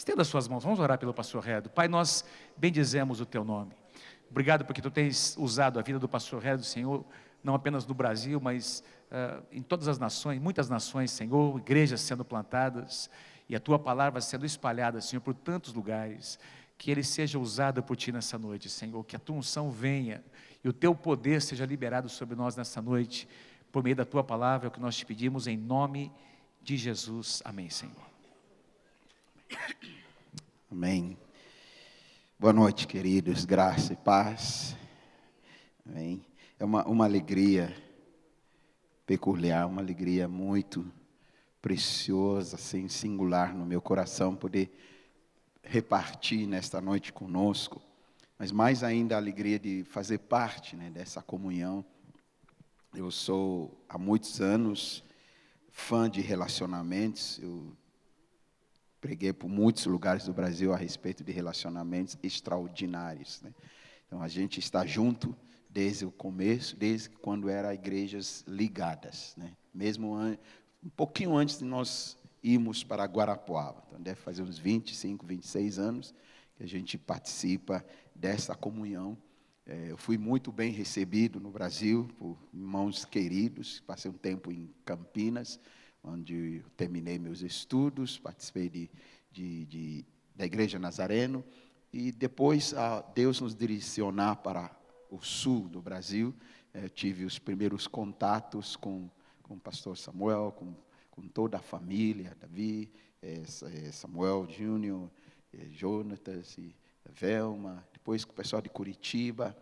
Estenda as suas mãos, vamos orar pelo pastor Redo. Pai, nós bendizemos o teu nome. Obrigado porque tu tens usado a vida do pastor Redo, Senhor, não apenas no Brasil, mas em todas as nações, muitas nações, Senhor, igrejas sendo plantadas, e a tua palavra sendo espalhada, Senhor, por tantos lugares. Que ele seja usado por ti nessa noite, Senhor, que a tua unção venha, e o teu poder seja liberado sobre nós nessa noite, por meio da tua palavra, é o que nós te pedimos em nome de Jesus, amém, Senhor. Amém. Boa noite, queridos, graça e paz. Amém. É uma alegria peculiar, uma alegria muito preciosa, assim, singular no meu coração, poder repartir nesta noite conosco, mas mais ainda a alegria de fazer parte, né, dessa comunhão. Eu sou, há muitos anos, fã de relacionamentos. Eu preguei por muitos lugares do Brasil a respeito de relacionamentos extraordinários, né? Então, a gente está junto desde o começo, desde quando eram igrejas ligadas, né? Mesmo um pouquinho antes de nós irmos para Guarapuava. Então, deve fazer uns 25, 26 anos que a gente participa dessa comunhão. Eu fui muito bem recebido no Brasil por irmãos queridos. Passei um tempo em Campinas, onde eu terminei meus estudos, participei da Igreja Nazareno, e depois Deus nos direcionar para o sul do Brasil. Tive os primeiros contatos com o pastor Samuel, com toda a família, Davi, Samuel Júnior, Jonatas e Velma, depois com o pessoal de Curitiba.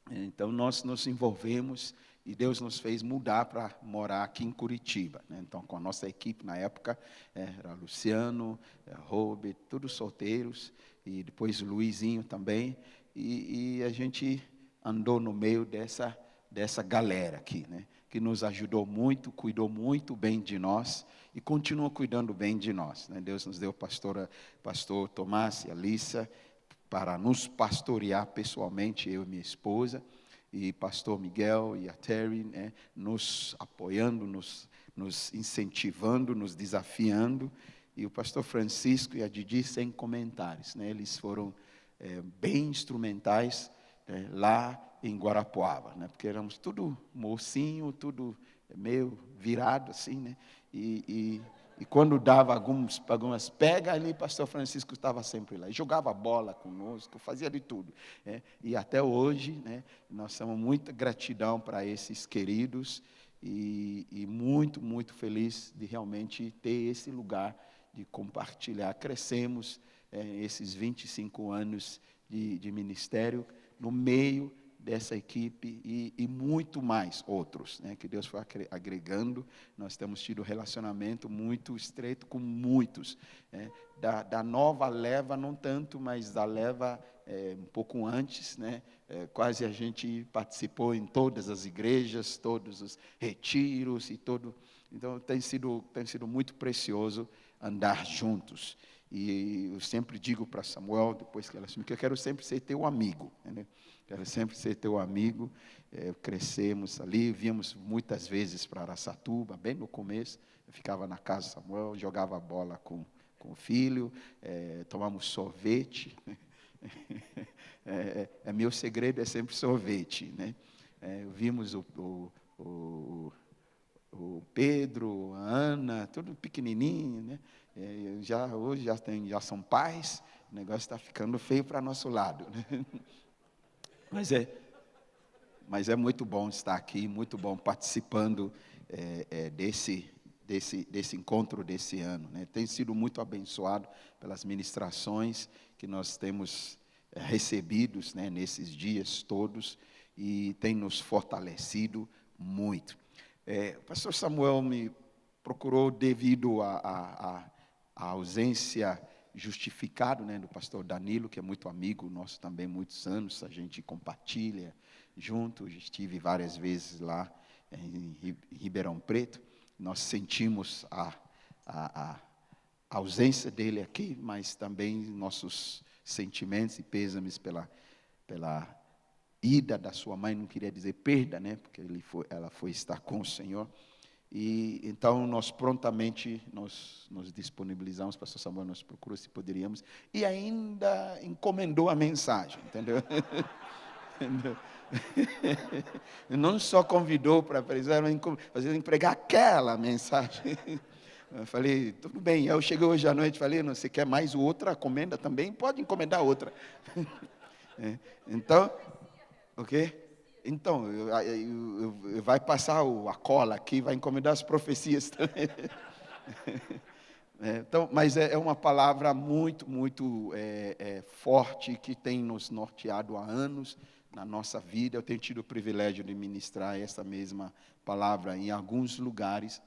Então, nós nos envolvemos e Deus nos fez mudar para morar aqui em Curitiba, né? Então, com a nossa equipe na época, era Luciano, Robert, todos solteiros, e depois Luizinho também, e a gente andou no meio dessa galera aqui, né? Que nos ajudou muito, cuidou muito bem de nós e continua cuidando bem de nós, né? Deus nos deu pastor Tomás e Alissa para nos pastorear pessoalmente, eu e minha esposa, e pastor Miguel e a Terry, né, nos apoiando, nos incentivando, nos desafiando, e o pastor Francisco e a Didi sem comentários, né? Eles foram bem instrumentais lá em Guarapuava, né? Porque éramos tudo mocinho, tudo meio virado assim, né? E quando dava algumas pegas ali, pastor Francisco estava sempre lá, jogava bola conosco, fazia de tudo, né? E até hoje, né, nós temos muita gratidão para esses queridos, e muito, muito feliz de realmente ter esse lugar de compartilhar. Crescemos esses 25 anos de ministério no meio dessa equipe e muito mais outros, né, que Deus foi agregando. Nós temos tido relacionamento muito estreito com muitos, né, da nova leva, não tanto, mas da leva um pouco antes, né, quase a gente participou em todas as igrejas, todos os retiros e todo. Então tem sido muito precioso andar juntos. E eu sempre digo para Samuel, depois que ela assumiu, que eu quero sempre ser teu amigo, né? Quero sempre ser teu amigo. Crescemos ali, víamos muitas vezes para Araçatuba, bem no começo. Eu ficava na casa de Samuel, jogava bola com o filho, tomamos sorvete. Meu segredo é sempre sorvete, né? Vimos o Pedro, a Ana, tudo pequenininho, né? Hoje já são pais, o negócio está ficando feio para nosso lado, né? Mas é muito bom estar aqui, muito bom participando desse encontro desse ano, né? Tem sido muito abençoado pelas ministrações que nós temos recebidos, né, nesses dias todos, e tem nos fortalecido muito. O pastor Samuel me procurou devido à ausência justificado, né, do pastor Danilo, que é muito amigo nosso também, muitos anos, a gente compartilha junto. Estive várias vezes lá em Ribeirão Preto. Nós sentimos a ausência dele aqui, mas também nossos sentimentos e pêsames pela ida da sua mãe. Não queria dizer perda, né, porque ela foi estar com o Senhor. E então nós prontamente nos disponibilizamos, pastor Samuel nos procurou se poderíamos, e ainda encomendou a mensagem, entendeu? Não só convidou para fazer pregar aquela mensagem. Eu falei, tudo bem. Eu cheguei hoje à noite, falei, não, você quer mais outra comenda também? Pode encomendar outra. Então, ok? Então, vai passar a cola aqui, vai encomendar as profecias também. Então, mas é uma palavra muito, muito forte, que tem nos norteado há anos na nossa vida. Eu tenho tido o privilégio de ministrar essa mesma palavra em alguns lugares.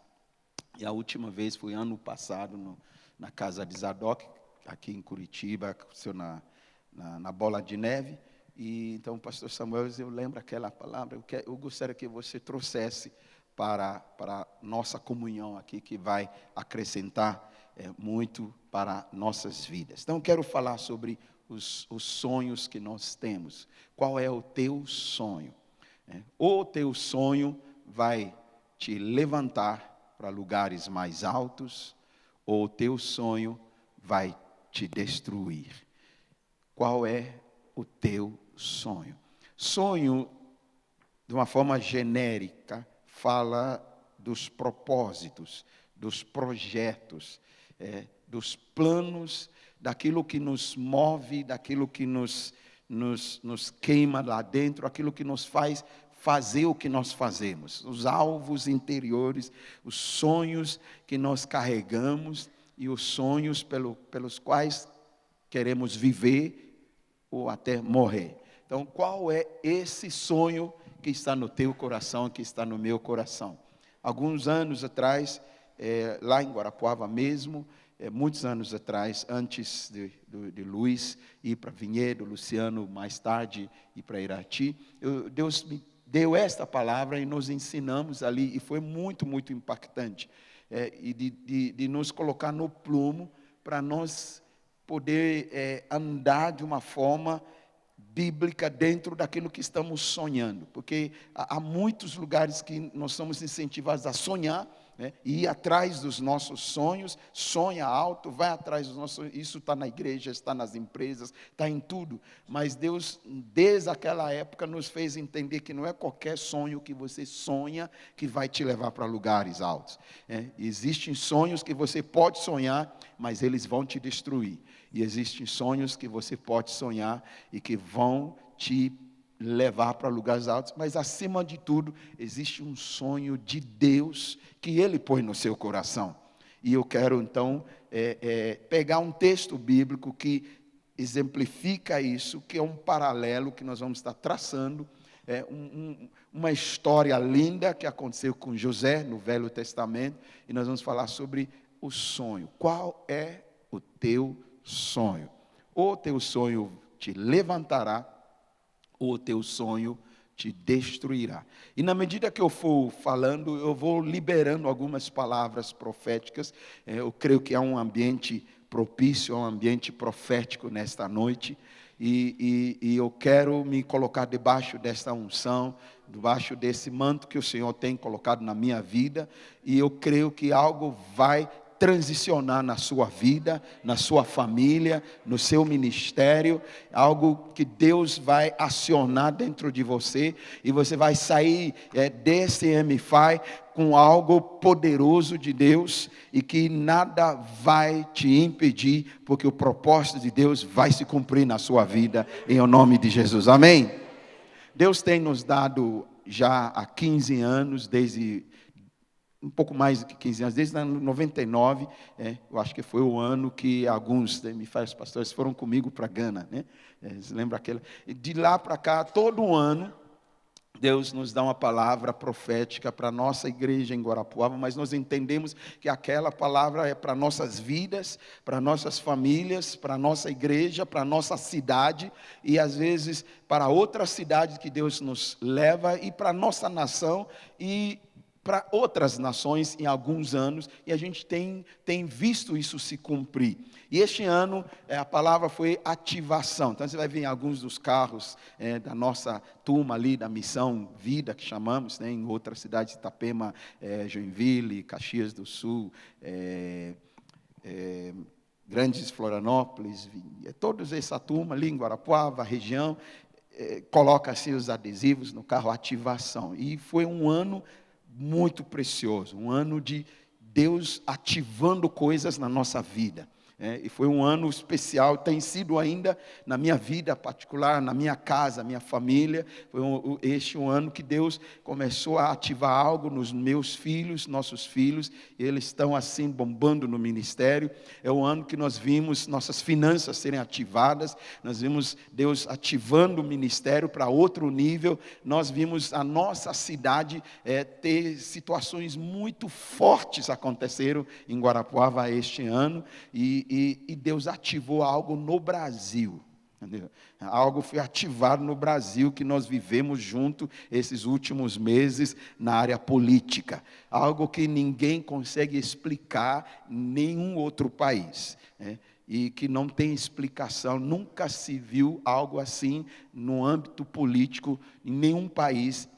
E a última vez foi ano passado, na casa de Zadok, aqui em Curitiba, aconteceu na Bola de Neve. E então, pastor Samuel, eu lembro aquela palavra, eu gostaria que você trouxesse para nossa comunhão aqui, que vai acrescentar muito para nossas vidas. Então, eu quero falar sobre os sonhos que nós temos. Qual é o teu sonho? O teu sonho vai te levantar para lugares mais altos, ou o teu sonho vai te destruir? Qual é o teu sonho? Sonho, de uma forma genérica, fala dos propósitos, dos projetos, dos planos, daquilo que nos move, daquilo que nos queima lá dentro, aquilo que nos faz fazer o que nós fazemos, os alvos interiores, os sonhos que nós carregamos e os sonhos pelos quais queremos viver ou até morrer. Então, qual é esse sonho que está no teu coração, que está no meu coração? Alguns anos atrás, lá em Guarapuava mesmo, muitos anos atrás, antes de Luiz ir para Vinhedo, Luciano mais tarde ir para Irati, Deus me deu esta palavra e nos ensinamos ali, e foi muito, muito impactante, e de nos colocar no plumo, para nós poder andar de uma forma bíblica dentro daquilo que estamos sonhando, porque há muitos lugares que nós somos incentivados a sonhar, e ir atrás dos nossos sonhos. Sonha alto, vai atrás dos nossos sonhos. Isso está na igreja, está nas empresas, está em tudo. Mas Deus, desde aquela época, nos fez entender que não é qualquer sonho que você sonha que vai te levar para lugares altos. Existem sonhos que você pode sonhar, mas eles vão te destruir. E existem sonhos que você pode sonhar e que vão te levar para lugares altos, mas acima de tudo, existe um sonho de Deus que Ele põe no seu coração. E eu quero então pegar um texto bíblico que exemplifica isso, que é um paralelo que nós vamos estar traçando, uma história linda que aconteceu com José no Velho Testamento, e nós vamos falar sobre o sonho. Qual é o teu sonho? O teu sonho te levantará, ou o teu sonho te destruirá. E na medida que eu for falando, eu vou liberando algumas palavras proféticas. Eu creio que há um ambiente propício, um ambiente profético nesta noite. E eu quero me colocar debaixo desta unção, debaixo desse manto que o Senhor tem colocado na minha vida. E eu creio que algo vai transicionar na sua vida, na sua família, no seu ministério, algo que Deus vai acionar dentro de você, e você vai sair desse MFI com algo poderoso de Deus, e que nada vai te impedir, porque o propósito de Deus vai se cumprir na sua vida, em nome de Jesus, amém? Deus tem nos dado já há 15 anos, desde um pouco mais do que 15 anos, desde 99, eu acho que foi o ano que alguns MFIs pastores foram comigo para Gana, né? Você lembra aquela? De lá para cá, todo ano, Deus nos dá uma palavra profética para a nossa igreja em Guarapuava, mas nós entendemos que aquela palavra é para nossas vidas, para nossas famílias, para a nossa igreja, para a nossa cidade, e às vezes para outra cidade que Deus nos leva, e para a nossa nação, e para outras nações em alguns anos, e a gente tem visto isso se cumprir. E este ano a palavra foi ativação. Então você vai ver em alguns dos carros da nossa turma ali, da Missão Vida, que chamamos, né, em outras cidades, Itapema, Joinville, Caxias do Sul, Grandes Florianópolis, todos essa turma ali em Guarapuava, região, coloca-se os adesivos no carro, ativação. E foi um ano muito precioso, um ano de Deus ativando coisas na nossa vida. E foi um ano especial, tem sido ainda na minha vida particular, na minha casa, minha família. Foi este um ano que Deus começou a ativar algo nos meus filhos, nossos filhos, e eles estão assim bombando no ministério. É um ano que nós vimos nossas finanças serem ativadas, nós vimos Deus ativando o ministério para outro nível, nós vimos a nossa cidade ter situações muito fortes aconteceram em Guarapuava este ano, e Deus ativou algo no Brasil. Entendeu? Algo foi ativado no Brasil que nós vivemos junto esses últimos meses na área política. Algo que ninguém consegue explicar em nenhum outro país. E que não tem explicação, nunca se viu algo assim no âmbito político em nenhum país,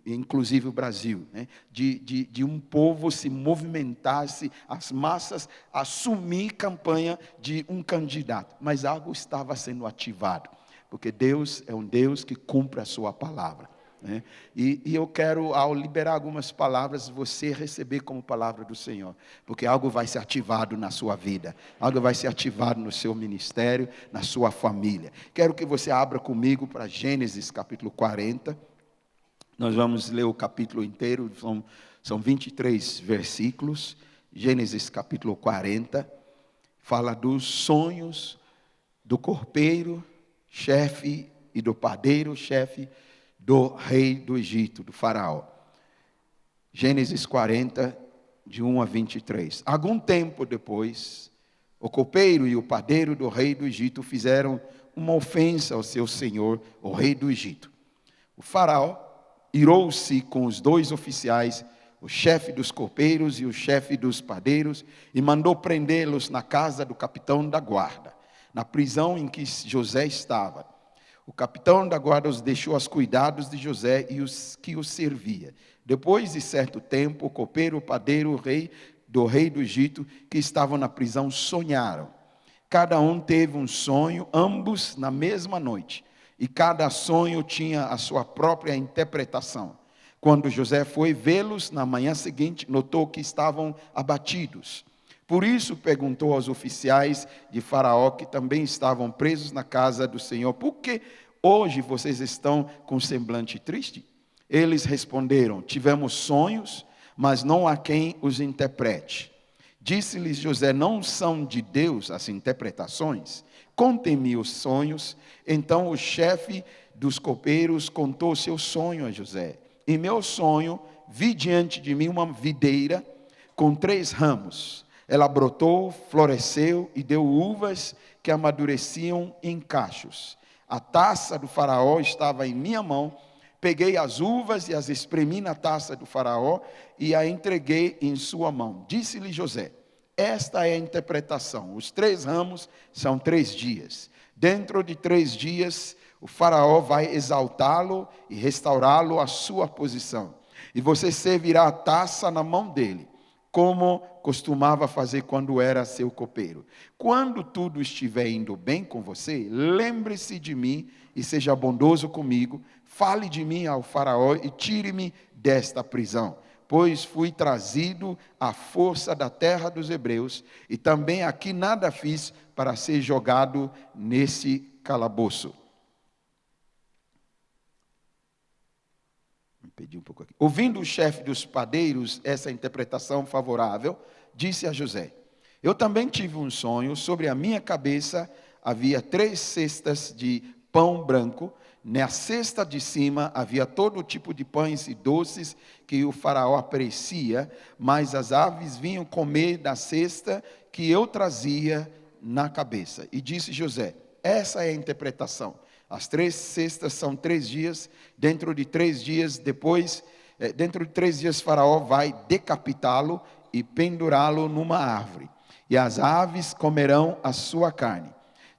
inclusive o Brasil, né? de um povo se movimentasse, as massas assumir campanha de um candidato, mas algo estava sendo ativado, porque Deus é um Deus que cumpre a sua palavra, né? E eu quero, ao liberar algumas palavras, você receber como palavra do Senhor, porque algo vai ser ativado na sua vida, algo vai ser ativado no seu ministério, na sua família. Quero que você abra comigo para Gênesis capítulo 40, nós vamos ler o capítulo inteiro, são 23 versículos. Gênesis capítulo 40, fala dos sonhos do copeiro, chefe, e do padeiro, chefe do rei do Egito, do faraó. Gênesis 40, de 1 a 23. Algum tempo depois, o copeiro e o padeiro do rei do Egito fizeram uma ofensa ao seu senhor, o rei do Egito. O faraó irou-se com os dois oficiais, o chefe dos copeiros e o chefe dos padeiros, e mandou prendê-los na casa do capitão da guarda, na prisão em que José estava. O capitão da guarda os deixou aos cuidados de José e os que os servia. Depois de certo tempo, o copeiro, o padeiro, o rei do Egito, que estavam na prisão, sonharam. Cada um teve um sonho, ambos na mesma noite. E cada sonho tinha a sua própria interpretação. Quando José foi vê-los na manhã seguinte, notou que estavam abatidos. Por isso perguntou aos oficiais de Faraó, que também estavam presos na casa do Senhor: por que hoje vocês estão com semblante triste? Eles responderam: tivemos sonhos, mas não há quem os interprete. Disse-lhes José: não são de Deus as interpretações? Contem-me os sonhos. Então o chefe dos copeiros contou seu sonho a José. Em meu sonho, vi diante de mim uma videira com 3 ramos. Ela brotou, floresceu e deu uvas que amadureciam em cachos. A taça do faraó estava em minha mão. Peguei as uvas e as espremi na taça do faraó e a entreguei em sua mão. Disse-lhe José: esta é a interpretação. Os 3 ramos são 3 dias. Dentro de 3 dias, o faraó vai exaltá-lo e restaurá-lo à sua posição. E você servirá a taça na mão dele, como costumava fazer quando era seu copeiro. Quando tudo estiver indo bem com você, lembre-se de mim e seja bondoso comigo. Fale de mim ao faraó e tire-me desta prisão, pois fui trazido à força da terra dos hebreus, e também aqui nada fiz para ser jogado nesse calabouço. Me perdi um pouco aqui. Ouvindo o chefe dos padeiros essa interpretação favorável, disse a José: eu também tive um sonho, sobre a minha cabeça havia 3 cestas de pão branco. Na cesta de cima havia todo tipo de pães e doces que o faraó aprecia, mas as aves vinham comer da cesta que eu trazia na cabeça. E disse José: essa é a interpretação. As 3 cestas são 3 dias, dentro de 3 dias depois dentro de 3 dias Faraó vai decapitá-lo e pendurá-lo numa árvore. E as aves comerão a sua carne.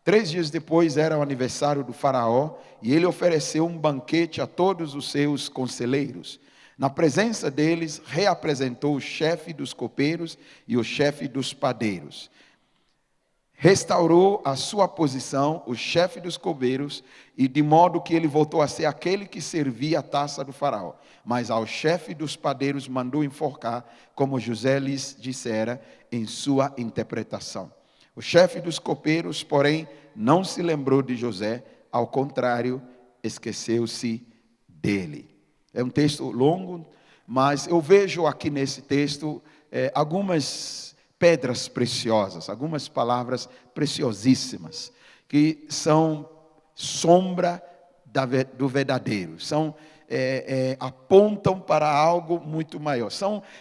3 dias depois era o aniversário do Faraó, e ele ofereceu um banquete a todos os seus conselheiros. Na presença deles, reapresentou o chefe dos copeiros e o chefe dos padeiros. Restaurou a sua posição, o chefe dos copeiros, e de modo que ele voltou a ser aquele que servia a taça do Faraó. Mas ao chefe dos padeiros mandou enforcar, como José lhes dissera em sua interpretação. O chefe dos copeiros, porém, não se lembrou de José, ao contrário, esqueceu-se dele. É um texto longo, mas eu vejo aqui nesse texto algumas pedras preciosas, algumas palavras preciosíssimas, que são sombra do verdadeiro, apontam para algo muito maior.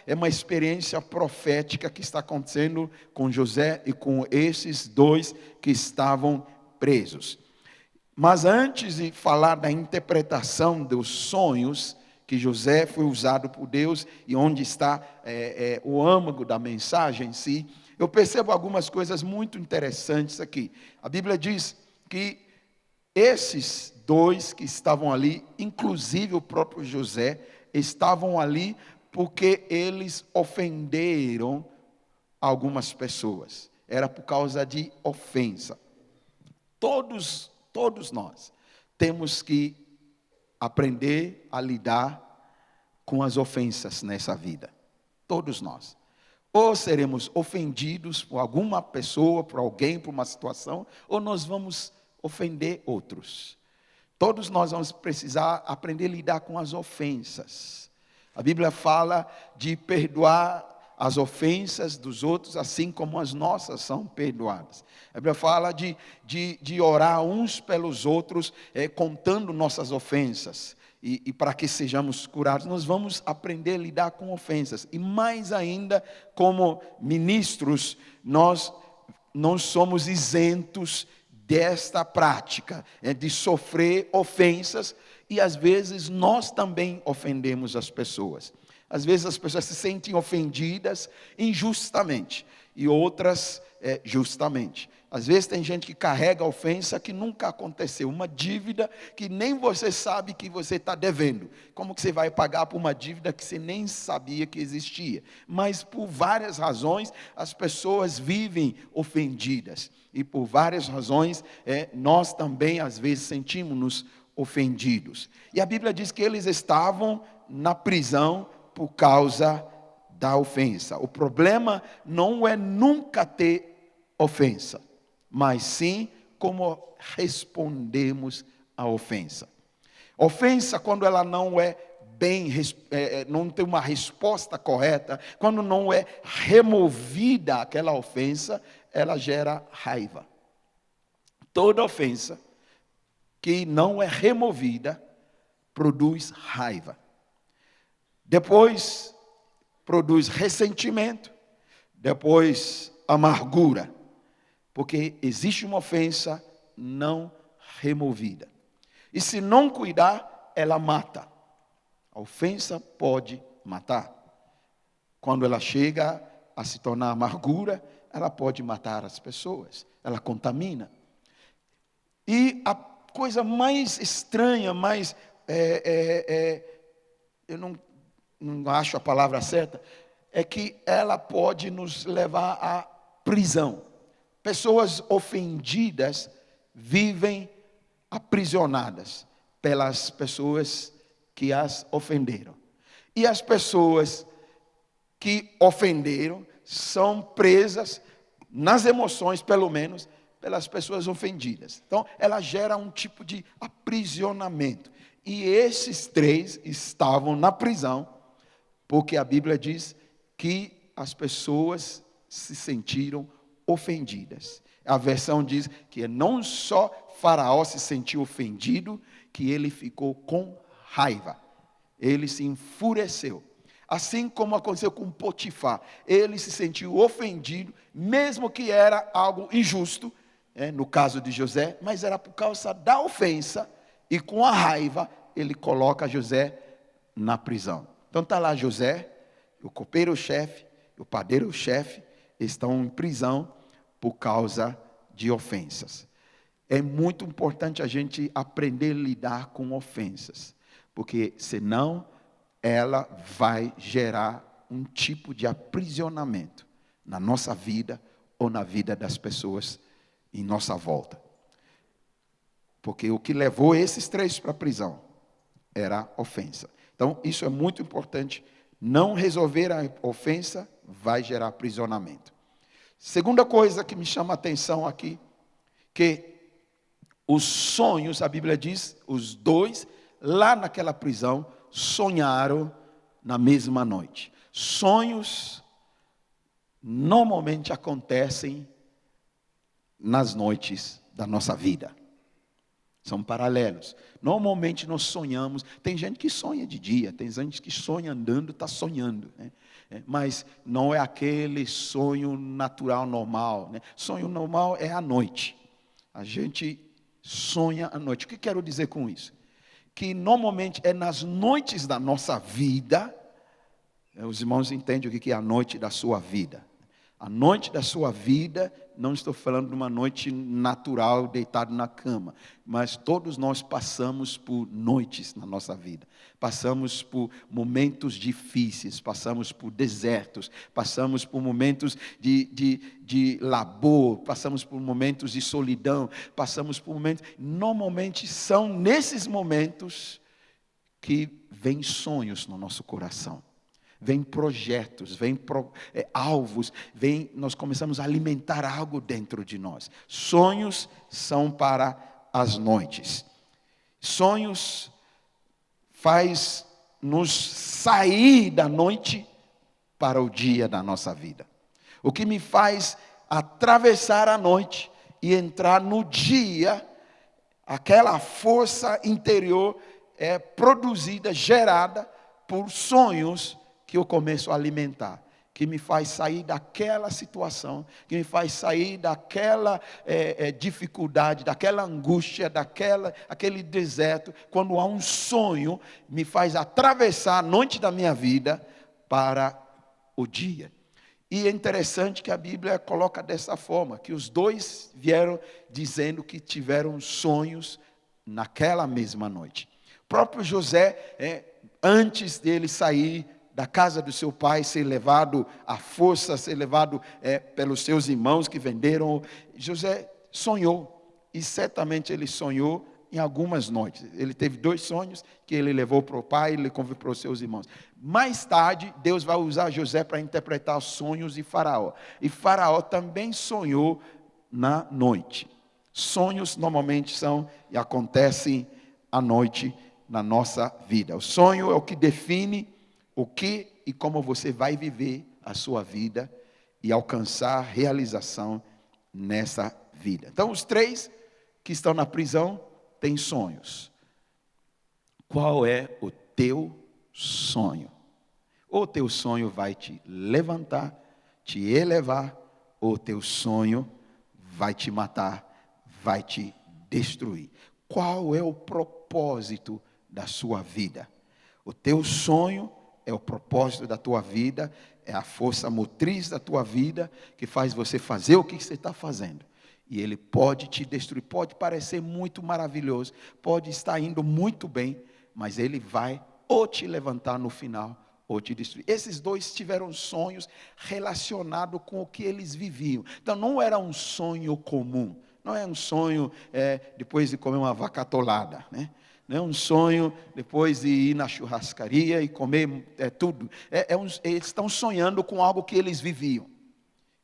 É uma experiência profética que está acontecendo com José e com esses dois que estavam presos. Mas antes de falar da interpretação dos sonhos, que José foi usado por Deus e onde está o âmago da mensagem em si, eu percebo algumas coisas muito interessantes aqui. A Bíblia diz que esses dois que estavam ali, inclusive o próprio José, estavam ali porque eles ofenderam algumas pessoas. Era por causa de ofensa. Todos nós temos que aprender a lidar com as ofensas nessa vida. Todos nós. Ou seremos ofendidos por alguma pessoa, por alguém, por uma situação, ou nós vamos ofender outros. Todos nós vamos precisar aprender a lidar com as ofensas. A Bíblia fala de perdoar as ofensas dos outros, assim como as nossas são perdoadas. A Bíblia fala de orar uns pelos outros, contando nossas ofensas. E para que sejamos curados, nós vamos aprender a lidar com ofensas. E mais ainda, como ministros, nós não somos isentos desta prática, de sofrer ofensas. E às vezes nós também ofendemos as pessoas. Às vezes as pessoas se sentem ofendidas injustamente e outras justamente. Às vezes tem gente que carrega ofensa que nunca aconteceu, uma dívida que nem você sabe que você está devendo. Como que você vai pagar por uma dívida que você nem sabia que existia? Mas por várias razões as pessoas vivem ofendidas. E por várias razões nós também às vezes sentimos-nos ofendidos. E a Bíblia diz que eles estavam na prisão por causa da ofensa. O problema não é nunca ter ofensa, mas sim como respondemos à ofensa. Ofensa, quando ela não é não tem uma resposta correta, quando não é removida aquela ofensa, ela gera raiva. Toda ofensa que não é removida produz raiva. Depois produz ressentimento, depois amargura, porque existe uma ofensa não removida. E se não cuidar, ela mata. A ofensa pode matar. Quando ela chega a se tornar amargura, ela pode matar as pessoas, ela contamina. E a coisa mais estranha, eu não acho a palavra certa, é que ela pode nos levar à prisão. Pessoas ofendidas vivem aprisionadas pelas pessoas que as ofenderam. E as pessoas que ofenderam são presas nas emoções, pelo menos, pelas pessoas ofendidas. Então, ela gera um tipo de aprisionamento. E esses três estavam na prisão, porque a Bíblia diz que as pessoas se sentiram ofendidas. A versão diz que não só Faraó se sentiu ofendido, que ele ficou com raiva. Ele se enfureceu. Assim como aconteceu com Potifar. Ele se sentiu ofendido, mesmo que era algo injusto, no caso de José, mas era por causa da ofensa, e com a raiva ele coloca José na prisão. Então está lá José, o copeiro-chefe, o padeiro-chefe, estão em prisão por causa de ofensas. É muito importante a gente aprender a lidar com ofensas, porque senão ela vai gerar um tipo de aprisionamento na nossa vida ou na vida das pessoas em nossa volta. Porque o que levou esses três para a prisão era a ofensa. Então, isso é muito importante. Não resolver a ofensa vai gerar aprisionamento. Segunda coisa que me chama a atenção aqui, que os sonhos, a Bíblia diz, os dois, lá naquela prisão, sonharam na mesma noite. Sonhos normalmente acontecem nas noites da nossa vida. São paralelos. Normalmente nós sonhamos. Tem gente que sonha de dia, tem gente que sonha andando, está sonhando, né? Mas não é aquele sonho natural, normal, né? Sonho normal é à noite. A gente sonha à noite. O que quero dizer com isso? Que normalmente é nas noites da nossa vida. Os irmãos entendem o que é a noite da sua vida. A noite da sua vida, não estou falando de uma noite natural, deitado na cama, mas todos nós passamos por noites na nossa vida. Passamos por momentos difíceis, passamos por desertos, passamos por momentos de labor, passamos por momentos de solidão, passamos por momentos... Normalmente são nesses momentos que vêm sonhos no nosso coração. Vem projetos, vem alvos, nós começamos a alimentar algo dentro de nós. Sonhos são para as noites. Sonhos faz nos sair da noite para o dia da nossa vida. O que me faz atravessar a noite e entrar no dia, aquela força interior é produzida, gerada por sonhos que eu começo a alimentar, que me faz sair daquela situação, que me faz sair daquela dificuldade, daquela angústia, aquele deserto. Quando há um sonho, me faz atravessar a noite da minha vida para o dia. E é interessante que a Bíblia coloca dessa forma, que os dois vieram dizendo que tiveram sonhos naquela mesma noite. O próprio José, antes dele sair da casa do seu pai, ser levado à força, ser levado pelos seus irmãos que venderam, José sonhou, e certamente ele sonhou em algumas noites. Ele teve 2 sonhos que ele levou para o pai, ele contou para os seus irmãos. Mais tarde, Deus vai usar José para interpretar os sonhos de Faraó. E Faraó também sonhou na noite. Sonhos normalmente são e acontecem à noite na nossa vida. O sonho é o que define o que e como você vai viver a sua vida e alcançar realização nessa vida. Então, os 3 que estão na prisão têm sonhos. Qual é o teu sonho? Ou o teu sonho vai te levantar, te elevar, ou o teu sonho vai te matar, vai te destruir. Qual é o propósito da sua vida? O teu sonho é o propósito da tua vida, é a força motriz da tua vida, que faz você fazer o que você está fazendo. E ele pode te destruir, pode parecer muito maravilhoso, pode estar indo muito bem, mas ele vai ou te levantar no final, ou te destruir. Esses 2 tiveram sonhos relacionados com o que eles viviam. Então não era um sonho comum, não é um sonho depois de comer uma vaca atolada, né? Não é um sonho depois de ir na churrascaria e comer tudo. Eles estão sonhando com algo que eles viviam.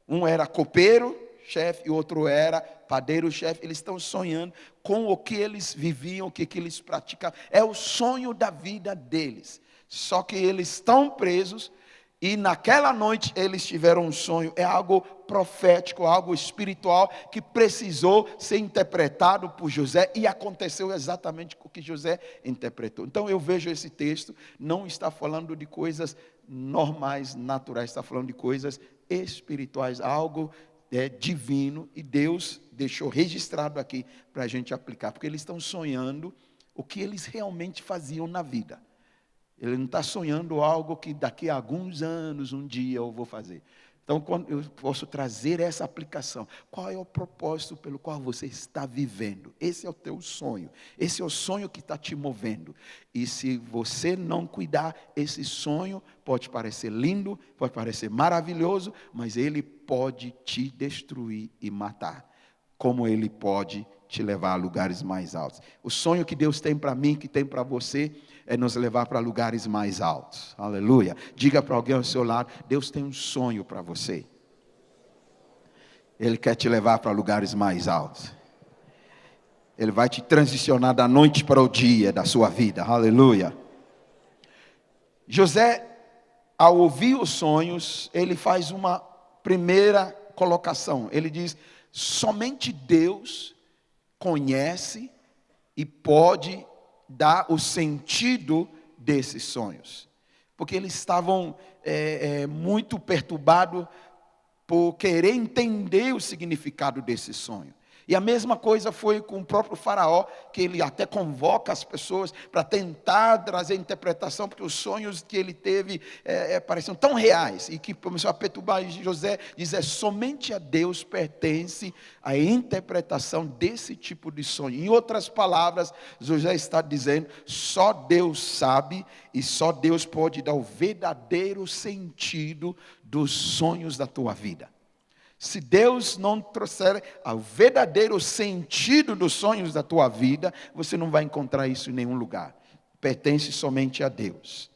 Um era copeiro, chefe, e outro era padeiro, chefe. Eles estão sonhando com o que eles viviam, o que eles praticavam. É o sonho da vida deles. Só que eles estão presos. E naquela noite eles tiveram um sonho, é algo profético, algo espiritual, que precisou ser interpretado por José, e aconteceu exatamente o que José interpretou. Então eu vejo esse texto, não está falando de coisas normais, naturais, está falando de coisas espirituais, algo divino, e Deus deixou registrado aqui para a gente aplicar, porque eles estão sonhando o que eles realmente faziam na vida. Ele não está sonhando algo que daqui a alguns anos, um dia eu vou fazer. Então, quando eu posso trazer essa aplicação, qual é o propósito pelo qual você está vivendo? Esse é o teu sonho, esse é o sonho que está te movendo. E se você não cuidar, esse sonho pode parecer lindo, pode parecer maravilhoso, mas ele pode te destruir e matar. Como ele pode te levar a lugares mais altos. O sonho que Deus tem para mim, que tem para você, é nos levar para lugares mais altos. Aleluia. Diga para alguém ao seu lado, Deus tem um sonho para você. Ele quer te levar para lugares mais altos. Ele vai te transicionar da noite para o dia da sua vida. Aleluia. José, ao ouvir os sonhos, ele faz uma primeira colocação. Ele diz, somente Deus conhece e pode dar o sentido desses sonhos. Porque eles estavam muito perturbados por querer entender o significado desse sonho. E a mesma coisa foi com o próprio faraó, que ele até convoca as pessoas para tentar trazer interpretação, porque os sonhos que ele teve pareciam tão reais, e que começou a perturbar José, diz, somente a Deus pertence a interpretação desse tipo de sonho. Em outras palavras, José está dizendo, só Deus sabe, e só Deus pode dar o verdadeiro sentido dos sonhos da tua vida. Se Deus não trouxer o verdadeiro sentido dos sonhos da tua vida, você não vai encontrar isso em nenhum lugar. Pertence somente a Deus.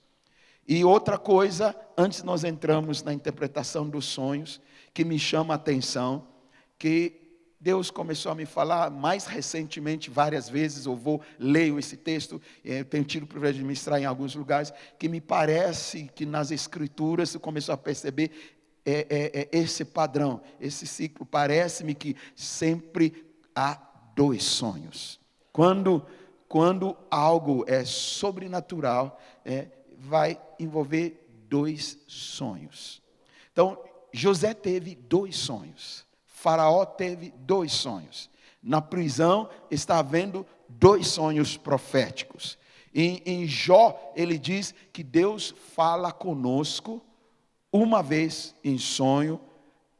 E outra coisa, antes nós entramos na interpretação dos sonhos, que me chama a atenção, que Deus começou a me falar mais recentemente, várias vezes, leio esse texto, eu tenho tido o privilégio de ministrar em alguns lugares, que me parece que nas Escrituras você começou a perceber esse padrão, esse ciclo. Parece-me que sempre há dois sonhos. Quando algo é sobrenatural, vai envolver dois sonhos. Então, José teve dois sonhos. Faraó teve dois sonhos. Na prisão está havendo dois sonhos proféticos. Em Jó, ele diz que Deus fala conosco uma vez em sonho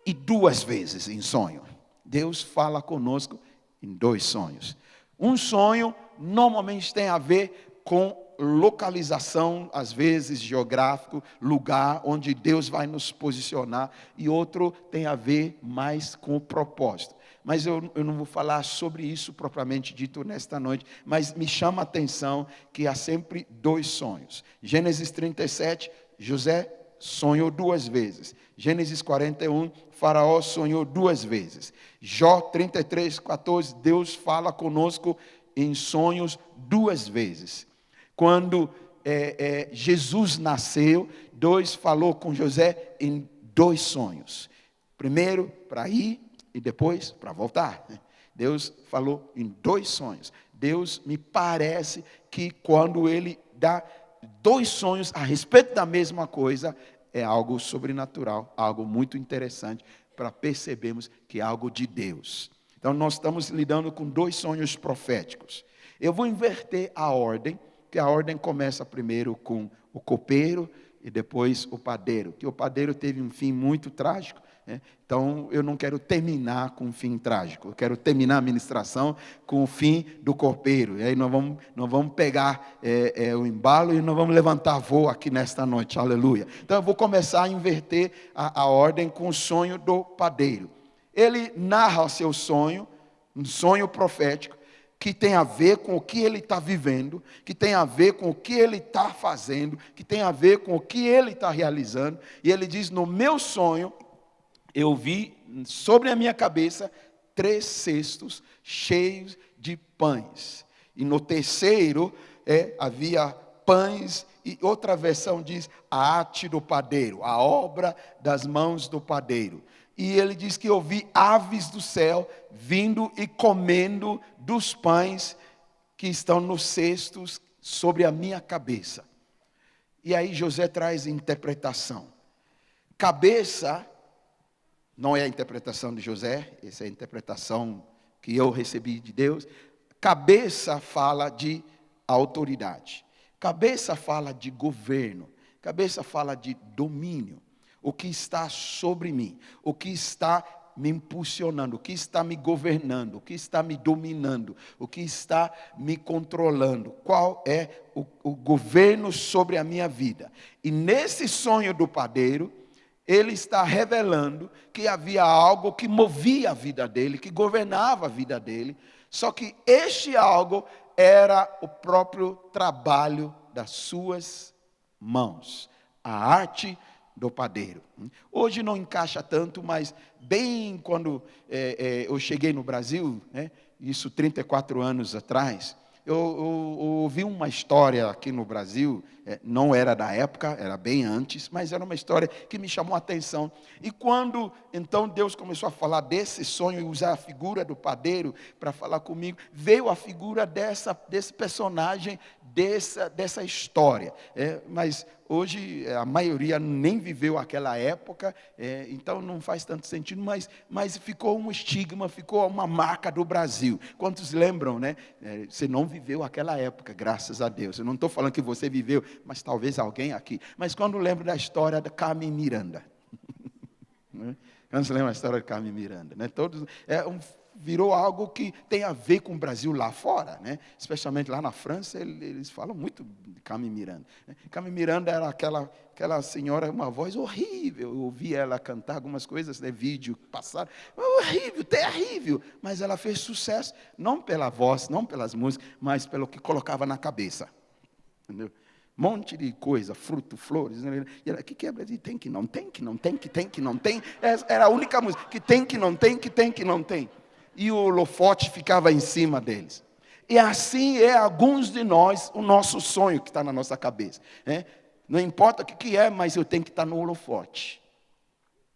e duas vezes em sonho. Deus fala conosco em dois sonhos. Um sonho normalmente tem a ver com localização, às vezes geográfico, lugar onde Deus vai nos posicionar, e outro tem a ver mais com o propósito. Mas eu não vou falar sobre isso propriamente dito nesta noite, mas me chama a atenção que há sempre dois sonhos. Gênesis 37, José sonhou duas vezes. Gênesis 41, Faraó sonhou duas vezes. Jó 33, 14, Deus fala conosco em sonhos duas vezes. Quando Jesus nasceu, Deus falou com José em dois sonhos. Primeiro para ir e depois para voltar. Deus falou em dois sonhos. Deus me parece que quando Ele dá dois sonhos a respeito da mesma coisa, é algo sobrenatural, algo muito interessante para percebermos que é algo de Deus. Então nós estamos lidando com dois sonhos proféticos. Eu vou inverter a ordem, que a ordem começa primeiro com o copeiro e depois o padeiro, que o padeiro teve um fim muito trágico. Então, eu não quero terminar com um fim trágico. Eu quero terminar a ministração com o fim do copeiro. E aí nós vamos pegar o embalo e nós vamos levantar voo aqui nesta noite. Aleluia. Então, eu vou começar a inverter a ordem com o sonho do padeiro. Ele narra o seu sonho, um sonho profético, que tem a ver com o que ele está vivendo, que tem a ver com o que ele está fazendo, que tem a ver com o que ele está realizando. E ele diz, no meu sonho, eu vi sobre a minha cabeça 3 cestos cheios de pães. E no terceiro havia pães, e outra versão diz a arte do padeiro, a obra das mãos do padeiro. E ele diz que eu vi aves do céu vindo e comendo dos pães que estão nos cestos sobre a minha cabeça. E aí José traz interpretação. Cabeça não é a interpretação de José, essa é a interpretação que eu recebi de Deus. Cabeça fala de autoridade. Cabeça fala de governo, cabeça fala de domínio. O que está sobre mim, o que está me impulsionando, o que está me governando, o que está me dominando, o que está me controlando. Qual é o governo sobre a minha vida? E nesse sonho do padeiro, ele está revelando que havia algo que movia a vida dele, que governava a vida dele. Só que este algo era o próprio trabalho das suas mãos, a arte do padeiro. Hoje não encaixa tanto, mas bem quando eu cheguei no Brasil, isso 34 anos atrás, eu ouvi uma história aqui no Brasil, não era da época, era bem antes, mas era uma história que me chamou a atenção. E quando então Deus começou a falar desse sonho e usar a figura do padeiro para falar comigo, veio a figura desse personagem, dessa história. Mas hoje a maioria nem viveu aquela época, então não faz tanto sentido, mas ficou um estigma, ficou uma marca do Brasil. Quantos lembram, né? Você não viveu aquela época, graças a Deus. Eu não estou falando que você viveu, mas talvez alguém aqui. Mas quando lembro da história da Carmen Miranda. Quando você lembra a história de Carmen Miranda, né? Virou algo que tem a ver com o Brasil lá fora, né? Especialmente lá na França, eles falam muito de Carmen Miranda. Carmen Miranda era aquela senhora, uma voz horrível. Eu ouvi ela cantar algumas coisas, vídeo passado, horrível, terrível. Mas ela fez sucesso, não pela voz, não pelas músicas, mas pelo que colocava na cabeça. Entendeu? Monte de coisa, fruto, flores. E ela, que quebra de tem que não tem, que não tem, que tem, que não tem. Era a única música, que tem, que não tem, que tem, que não tem. E o holofote ficava em cima deles. E assim é alguns de nós, o nosso sonho que está na nossa cabeça. Não importa o que é, mas eu tenho que estar no holofote.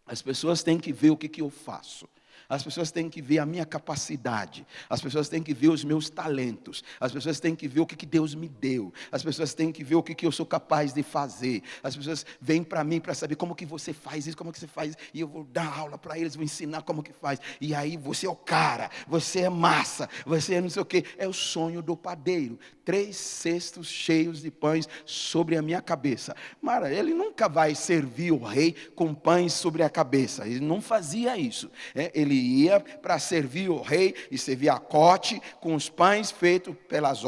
As pessoas têm que ver o que eu faço. As pessoas têm que ver a minha capacidade. As pessoas têm que ver os meus talentos. As pessoas têm que ver o que Deus me deu. As pessoas têm que ver o que eu sou capaz de fazer. As pessoas vêm para mim para saber como que você faz isso, como que você faz isso. E eu vou dar aula para eles, vou ensinar como que faz. E aí você é o cara, você é massa, você é não sei o quê. É o sonho do padeiro. 3 cestos cheios de pães sobre a minha cabeça. Mara, ele nunca vai servir o rei com pães sobre a cabeça. Ele não fazia isso. Ele ia para servir o rei e servir a corte com os pães feitos pelas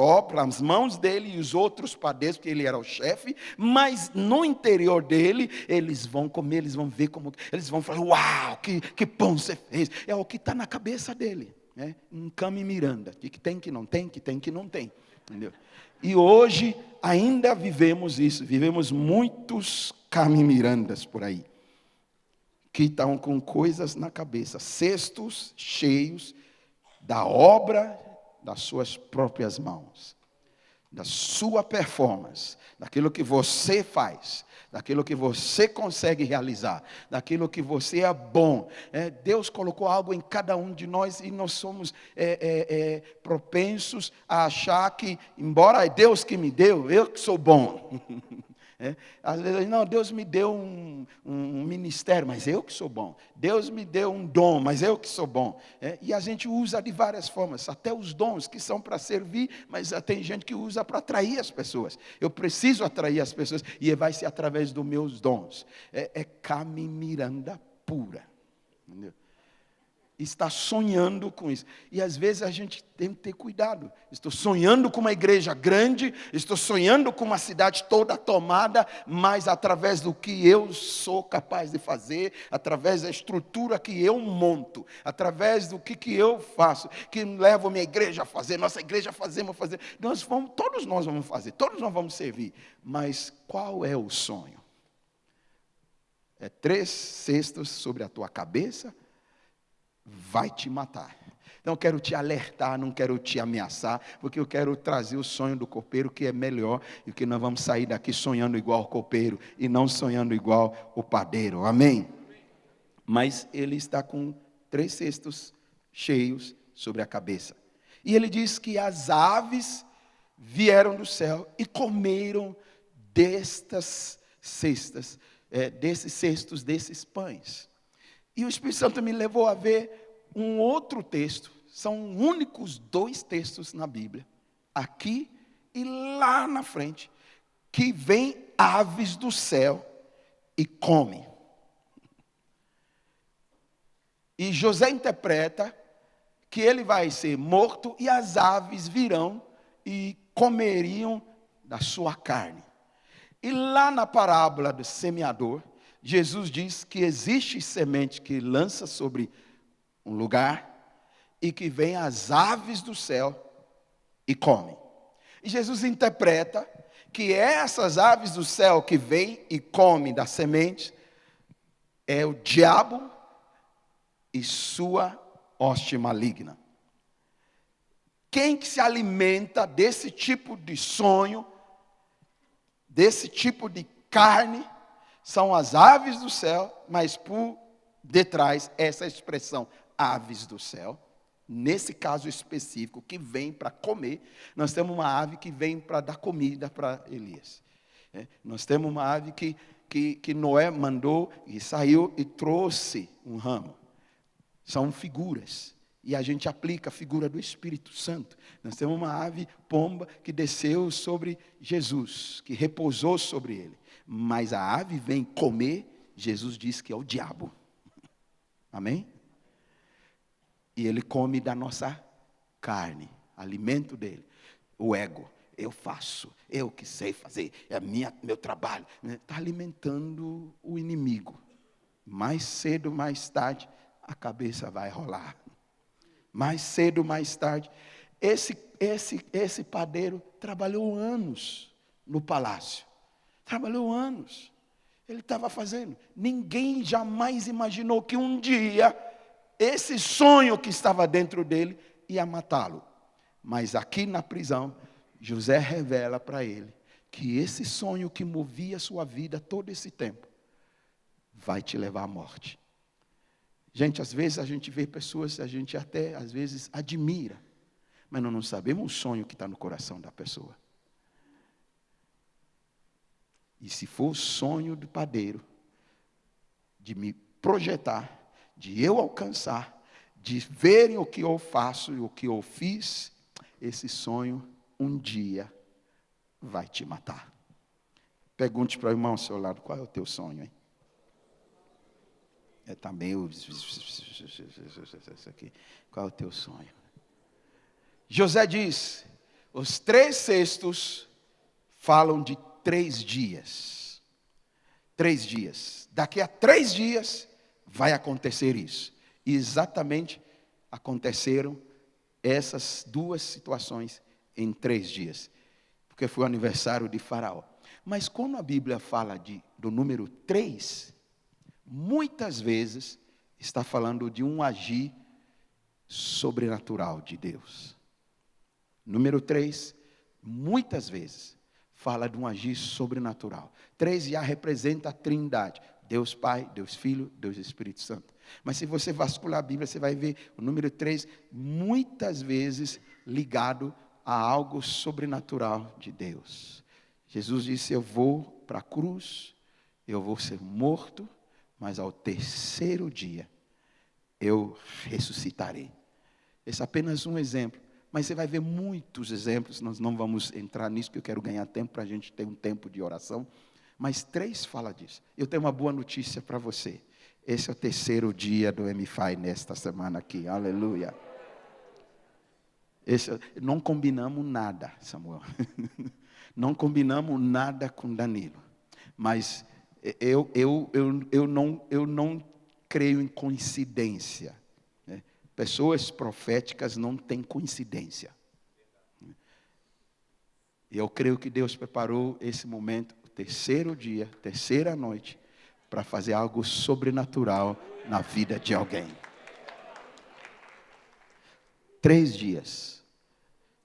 mãos dele e os outros padeiros, porque ele era o chefe. Mas no interior dele, eles vão comer, eles vão ver como, eles vão falar, uau, que pão você fez. É o que está na cabeça dele. Um Carmen Miranda, que tem, que não tem, que tem, que não tem. Entendeu? E hoje ainda vivemos isso, vivemos muitos Carmen Mirandas por aí, que estão com coisas na cabeça, cestos cheios da obra das suas próprias mãos, da sua performance, daquilo que você faz, daquilo que você consegue realizar, daquilo que você é bom. Deus colocou algo em cada um de nós e nós somos propensos a achar que, embora é Deus que me deu, eu que sou bom. Às vezes, não, Deus me deu um ministério, mas eu que sou bom. Deus me deu um dom, mas eu que sou bom. E a gente usa de várias formas, até os dons que são para servir, mas tem gente que usa para atrair as pessoas. Eu preciso atrair as pessoas e vai ser através dos meus dons. Carmen Miranda pura. Entendeu? Está sonhando com isso. E às vezes a gente tem que ter cuidado. Estou sonhando com uma igreja grande, estou sonhando com uma cidade toda tomada, mas através do que eu sou capaz de fazer, através da estrutura que eu monto, através do que eu faço, que levo minha igreja a fazer, nossa igreja fazer. Todos nós vamos fazer, todos nós vamos servir. Mas qual é o sonho? 3 cestos sobre a tua cabeça, vai te matar. Então eu quero te alertar, não quero te ameaçar, porque eu quero trazer o sonho do copeiro que é melhor, e que nós vamos sair daqui sonhando igual o copeiro e não sonhando igual o padeiro. Amém? Mas ele está com 3 cestos cheios sobre a cabeça. E ele diz que as aves vieram do céu e comeram destas cestas, desses cestos, desses pães. E o Espírito Santo me levou a ver um outro texto. São únicos 2 textos na Bíblia, aqui e lá na frente, que vem aves do céu e come. E José interpreta que ele vai ser morto e as aves virão e comeriam da sua carne. E lá na parábola do semeador, Jesus diz que existe semente que lança sobre um lugar e que vem as aves do céu e comem. E Jesus interpreta que essas aves do céu que vêm e comem da semente é o diabo e sua hoste maligna. Quem que se alimenta desse tipo de sonho, desse tipo de carne, são as aves do céu, mas por detrás essa expressão, aves do céu, nesse caso específico, que vem para comer, nós temos uma ave que vem para dar comida para Elias. Nós temos uma ave que Noé mandou e saiu e trouxe um ramo. São figuras. E a gente aplica a figura do Espírito Santo. Nós temos uma ave pomba que desceu sobre Jesus, que repousou sobre ele. Mas a ave vem comer, Jesus diz que é o diabo. Amém? E ele come da nossa carne, alimento dele. O ego, eu faço, eu que sei fazer, é meu trabalho. Está alimentando o inimigo. Mais cedo, mais tarde, a cabeça vai rolar. Mais cedo, mais tarde. Esse padeiro trabalhou anos no palácio. Trabalhou anos. Ele estava fazendo. Ninguém jamais imaginou que um dia esse sonho que estava dentro dele ia matá-lo. Mas aqui na prisão, José revela para ele que esse sonho que movia sua vida todo esse tempo vai te levar à morte. Gente, às vezes a gente vê pessoas, a gente até às vezes admira, mas nós não sabemos o sonho que está no coração da pessoa. E se for o sonho do padeiro, de me projetar, de eu alcançar, de verem o que eu faço e o que eu fiz, esse sonho um dia vai te matar. Pergunte para o irmão ao seu lado, qual é o teu sonho, hein? Está meio... Qual é o teu sonho? José diz, os 3 cestos falam de 3 dias. 3 dias. Daqui a 3 dias vai acontecer isso. E exatamente aconteceram essas 2 situações em 3 dias. Porque foi o aniversário de Faraó. Mas quando a Bíblia fala do número 3... muitas vezes está falando de um agir sobrenatural de Deus. Número 3, muitas vezes fala de um agir sobrenatural. 3 já representa a Trindade. Deus Pai, Deus Filho, Deus Espírito Santo. Mas se você vasculhar a Bíblia, você vai ver o número 3 muitas vezes ligado a algo sobrenatural de Deus. Jesus disse, eu vou para a cruz, eu vou ser morto, mas ao 3º dia eu ressuscitarei. Esse é apenas um exemplo. Mas você vai ver muitos exemplos. Nós não vamos entrar nisso, porque eu quero ganhar tempo para a gente ter um tempo de oração. Mas 3 fala disso. Eu tenho uma boa notícia para você. Esse é o 3º dia do MFI nesta semana aqui. Aleluia. Não combinamos nada, Samuel. Não combinamos nada com Danilo. Mas... Eu não creio em coincidência. Né? Pessoas proféticas não têm coincidência. Eu creio que Deus preparou esse momento, o 3º dia, 3ª noite, para fazer algo sobrenatural na vida de alguém. 3 dias.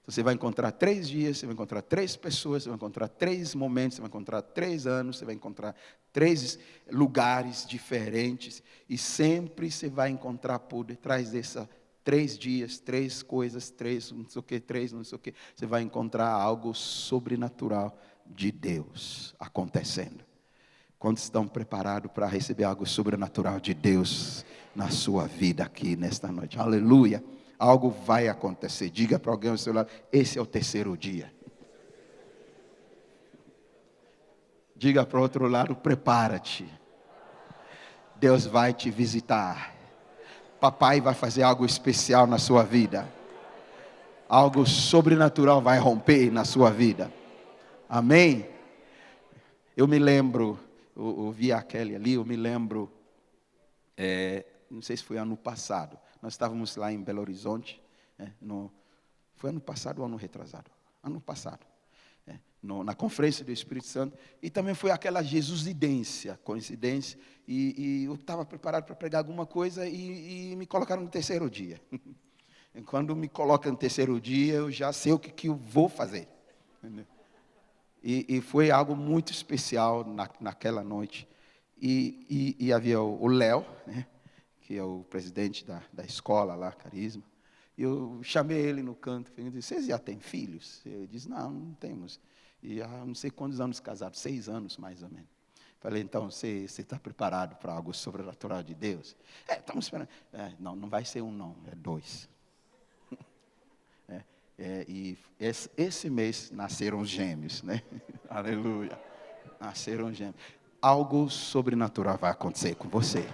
Você vai encontrar 3 dias, você vai encontrar 3 pessoas, você vai encontrar 3 momentos, você vai encontrar 3 anos, você vai encontrar 3 lugares diferentes. E sempre você vai encontrar por detrás desses 3 dias, 3 coisas, 3 não sei o que, 3 não sei o que. Você vai encontrar algo sobrenatural de Deus acontecendo. Quantos estão preparados para receber algo sobrenatural de Deus na sua vida aqui nesta noite? Aleluia. Algo vai acontecer. Diga para alguém ao seu lado, esse é o 3º dia. Diga para o outro lado, prepara-te. Deus vai te visitar. Papai vai fazer algo especial na sua vida. Algo sobrenatural vai romper na sua vida. Amém? Eu me lembro, eu vi a Kelly ali, eu me lembro, não sei se foi ano passado, nós estávamos lá em Belo Horizonte, foi ano passado ou ano retrasado? Ano passado, na conferência do Espírito Santo, e também foi aquela Jesusidência, coincidência, e eu estava preparado para pregar alguma coisa e me colocaram no terceiro dia. E quando me colocam no terceiro dia, eu já sei o que eu vou fazer. Entendeu? E foi algo muito especial naquela noite. E havia o Léo, né, que é o presidente da escola lá, Carisma. E eu chamei ele no canto e disse, vocês já têm filhos? Ele disse, não temos. E há não sei quantos anos casados, 6 anos mais ou menos. Falei, então, você está preparado para algo sobrenatural de Deus? Estamos esperando. Não vai ser um não, é 2. E esse mês nasceram os gêmeos, né? Aleluia. Nasceram os gêmeos. Algo sobrenatural vai acontecer com você.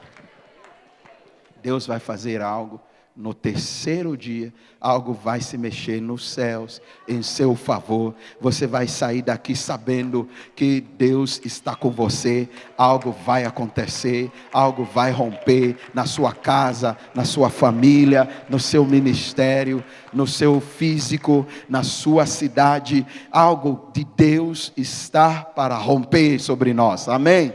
Deus vai fazer algo no terceiro dia, algo vai se mexer nos céus em seu favor. Você vai sair daqui sabendo que Deus está com você. Algo vai acontecer, algo vai romper na sua casa, na sua família, no seu ministério, no seu físico, na sua cidade. Algo de Deus está para romper sobre nós. Amém?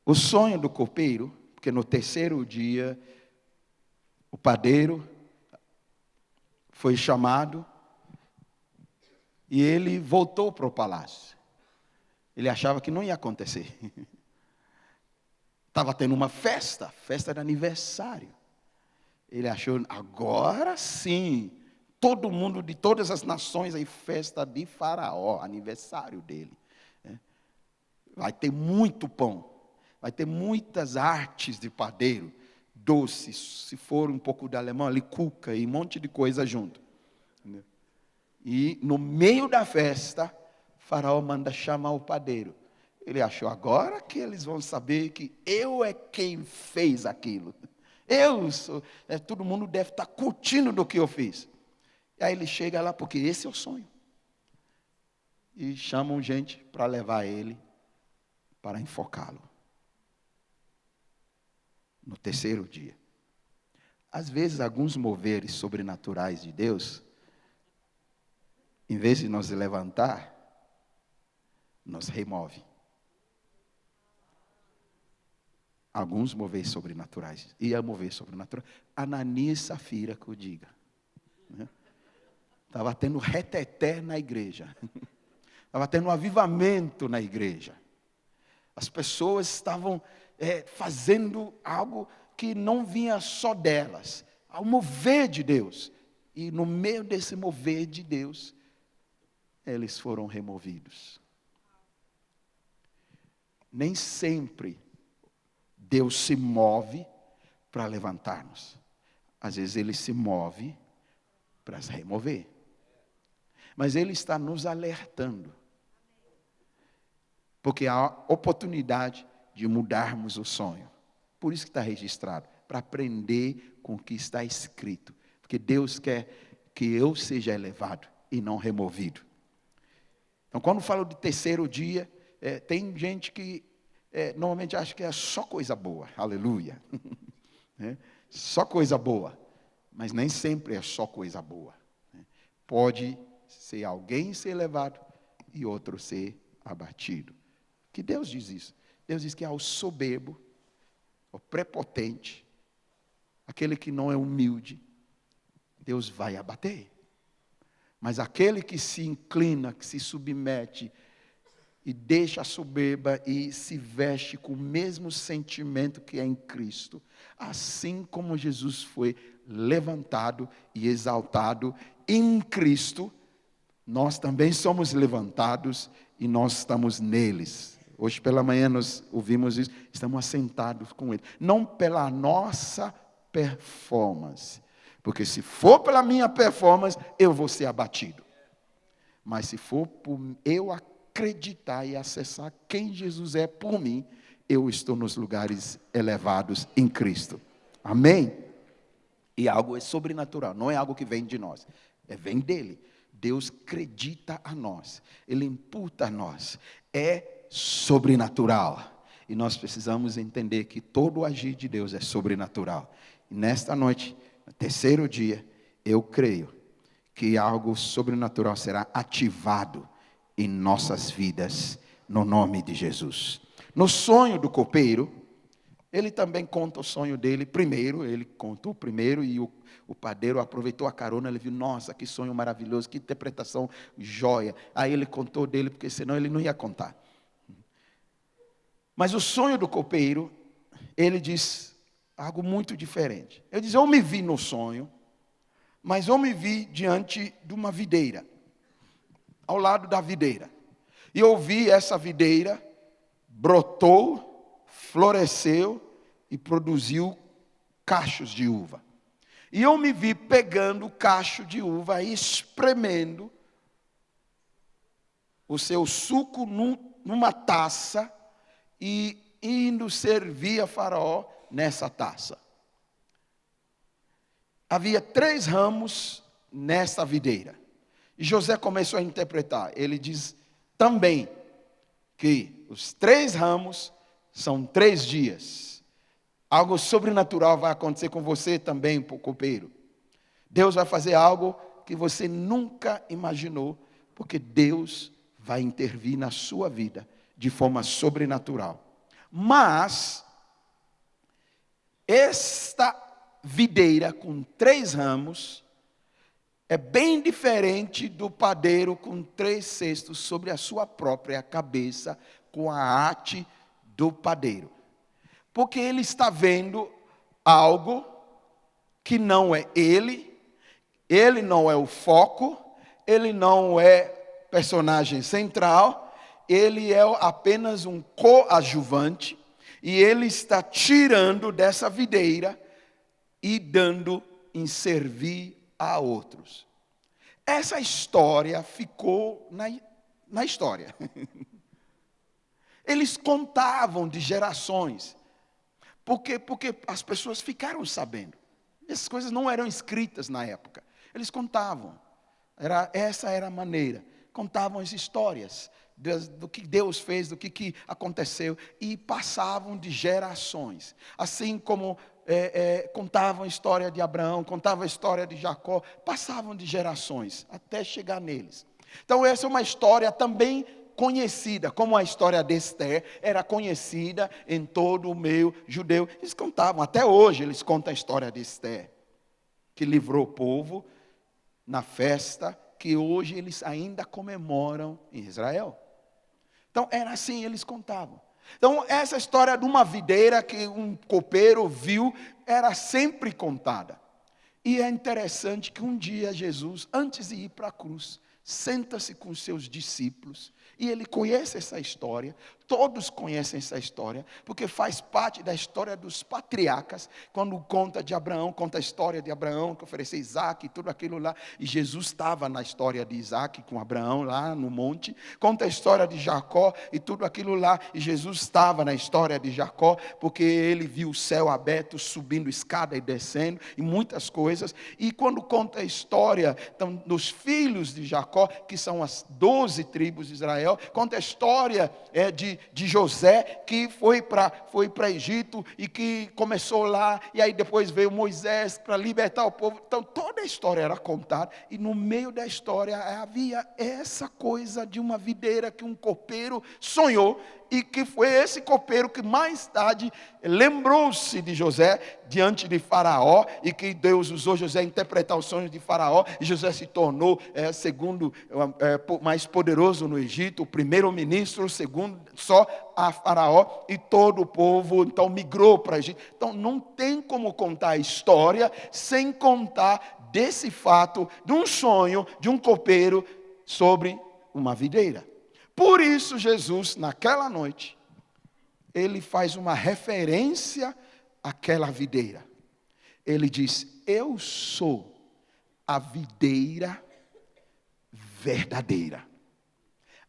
O sonho do copeiro, porque no terceiro dia, o padeiro foi chamado e ele voltou para o palácio. Ele achava que não ia acontecer. Estava tendo uma festa de aniversário. Ele achou, agora sim, todo mundo de todas as nações, aí festa de Faraó, aniversário dele. Vai ter muito pão. Vai ter muitas artes de padeiro, doces, se for um pouco de alemão, ali, cuca e um monte de coisa junto. Entendeu? E no meio da festa, Faraó manda chamar o padeiro. Ele achou, agora que eles vão saber que eu é quem fez aquilo. Eu sou, todo mundo deve estar curtindo do que eu fiz. E aí ele chega lá, porque esse é o sonho. E chamam gente para levar ele, para enfocá-lo. No terceiro dia. Às vezes, alguns moveres sobrenaturais de Deus, em vez de nos levantar, nos remove. Alguns moveres sobrenaturais. Ia mover sobrenatural. Ananias e Safira, que eu diga. Estava tendo reteté na igreja. Estava tendo um avivamento na igreja. As pessoas estavam fazendo algo que não vinha só delas, ao mover de Deus. E no meio desse mover de Deus, eles foram removidos. Nem sempre Deus se move para levantar-nos. Às vezes Ele se move para se remover. Mas Ele está nos alertando. Porque há oportunidade de mudarmos o sonho. Por isso que está registrado. Para aprender com o que está escrito. Porque Deus quer que eu seja elevado e não removido. Então, quando falo de terceiro dia, tem gente que normalmente acha que é só coisa boa. Aleluia. Só coisa boa. Mas nem sempre é só coisa boa. Pode ser alguém ser elevado e outro ser abatido. Que Deus diz isso. Deus diz que ao soberbo, ao prepotente, aquele que não é humilde, Deus vai abater. Mas aquele que se inclina, que se submete e deixa a soberba e se veste com o mesmo sentimento que é em Cristo, assim como Jesus foi levantado e exaltado em Cristo, nós também somos levantados e nós estamos neles. Hoje pela manhã nós ouvimos isso, estamos assentados com Ele. Não pela nossa performance, Porque se for pela minha performance, eu vou ser abatido. Mas se for por eu acreditar e acessar quem Jesus é por mim, eu estou nos lugares elevados em Cristo. Amém? E algo é sobrenatural, não é algo que vem de nós, vem dele. Deus acredita a nós, ele imputa a nós, é sobrenatural. E nós precisamos entender que todo o agir de Deus é sobrenatural. E nesta noite, no terceiro dia, eu creio que algo sobrenatural será ativado em nossas vidas, no nome de Jesus. No sonho do copeiro, ele também conta o sonho dele primeiro, ele contou primeiro e o padeiro aproveitou a carona, ele viu, nossa, que sonho maravilhoso, que interpretação joia. Aí ele contou dele, porque senão ele não ia contar. Mas o sonho do copeiro, ele diz algo muito diferente. Ele diz, eu me vi no sonho, mas eu me vi diante de uma videira, ao lado da videira. E eu vi essa videira, brotou, floresceu e produziu cachos de uva. E eu me vi pegando o cacho de uva e espremendo o seu suco numa taça e indo servir a Faraó nessa taça. Havia 3 ramos nessa videira. E José começou a interpretar. Ele diz também que os 3 ramos são 3 dias. Algo sobrenatural vai acontecer com você também, copeiro. Deus vai fazer algo que você nunca imaginou, porque Deus vai intervir na sua vida de forma sobrenatural. Mas esta videira com 3 ramos é bem diferente do padeiro com 3 cestos sobre a sua própria cabeça, com a arte do padeiro. Porque ele está vendo algo que não é ele não é o foco, ele não é personagem central, ele é apenas um coadjuvante, e ele está tirando dessa videira e dando em servir a outros. Essa história ficou na história. Eles contavam de gerações. Porque as pessoas ficaram sabendo. Essas coisas não eram escritas na época. Eles contavam. Essa era a maneira. Contavam as histórias do que Deus fez, do que aconteceu. E passavam de gerações. Assim como contavam a história de Abraão, contavam a história de Jacó. Passavam de gerações até chegar neles. Então essa é uma história também conhecida, como a história de Esther era conhecida em todo o meio judeu. Eles contavam, até hoje eles contam a história de Esther, que livrou o povo na festa que hoje eles ainda comemoram em Israel. Então era assim, eles contavam. Então essa história de uma videira que um copeiro viu, era sempre contada. E é interessante que um dia Jesus, antes de ir para a cruz, senta-se com os seus discípulos, e ele conhece essa história, todos conhecem essa história, porque faz parte da história dos patriarcas, quando conta de Abraão, conta a história de Abraão, que ofereceu Isaac e tudo aquilo lá, e Jesus estava na história de Isaac com Abraão lá no monte, conta a história de Jacó e tudo aquilo lá, e Jesus estava na história de Jacó, porque ele viu o céu aberto, subindo escada e descendo, e muitas coisas, e quando conta a história então, dos filhos de Jacó, que são as 12 tribos de Israel, conta a história de José, que foi para Egito e que começou lá, e aí depois veio Moisés para libertar o povo. Então toda a história era contada, e no meio da história havia essa coisa de uma videira que um copeiro sonhou, e que foi esse copeiro que mais tarde lembrou-se de José diante de Faraó, e que Deus usou José a interpretar os sonhos de Faraó, e José se tornou segundo mais poderoso no Egito, o primeiro ministro, segundo só a Faraó, e todo o povo então migrou para o Egito. Então não tem como contar a história sem contar desse fato, de um sonho de um copeiro sobre uma videira. Por isso Jesus, naquela noite, ele faz uma referência àquela videira. Ele diz: eu sou a videira verdadeira.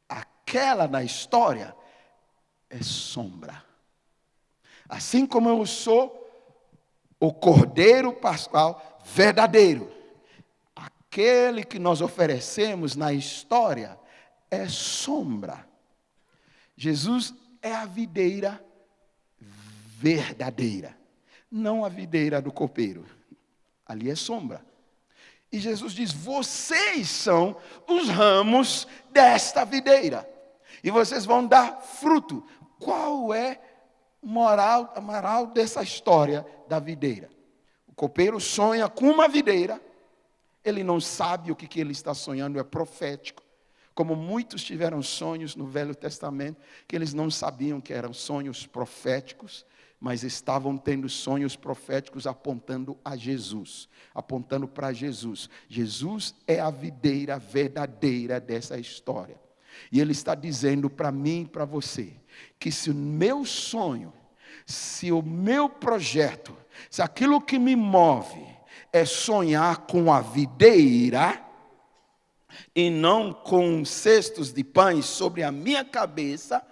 Aquela na história é sombra. Assim como eu sou o cordeiro pascual verdadeiro, aquele que nós oferecemos na história é sombra. Jesus é a videira verdadeira, não a videira do copeiro. Ali é sombra. E Jesus diz: vocês são os ramos desta videira, e vocês vão dar fruto. Qual é a moral dessa história da videira? O copeiro sonha com uma videira, ele não sabe o que ele está sonhando, é profético. Como muitos tiveram sonhos no Velho Testamento, que eles não sabiam que eram sonhos proféticos, mas estavam tendo sonhos proféticos apontando a Jesus, apontando para Jesus. Jesus é a videira verdadeira dessa história. E Ele está dizendo para mim e para você, que se o meu sonho, se o meu projeto, se aquilo que me move é sonhar com a videira, e não com cestos de pães sobre a minha cabeça,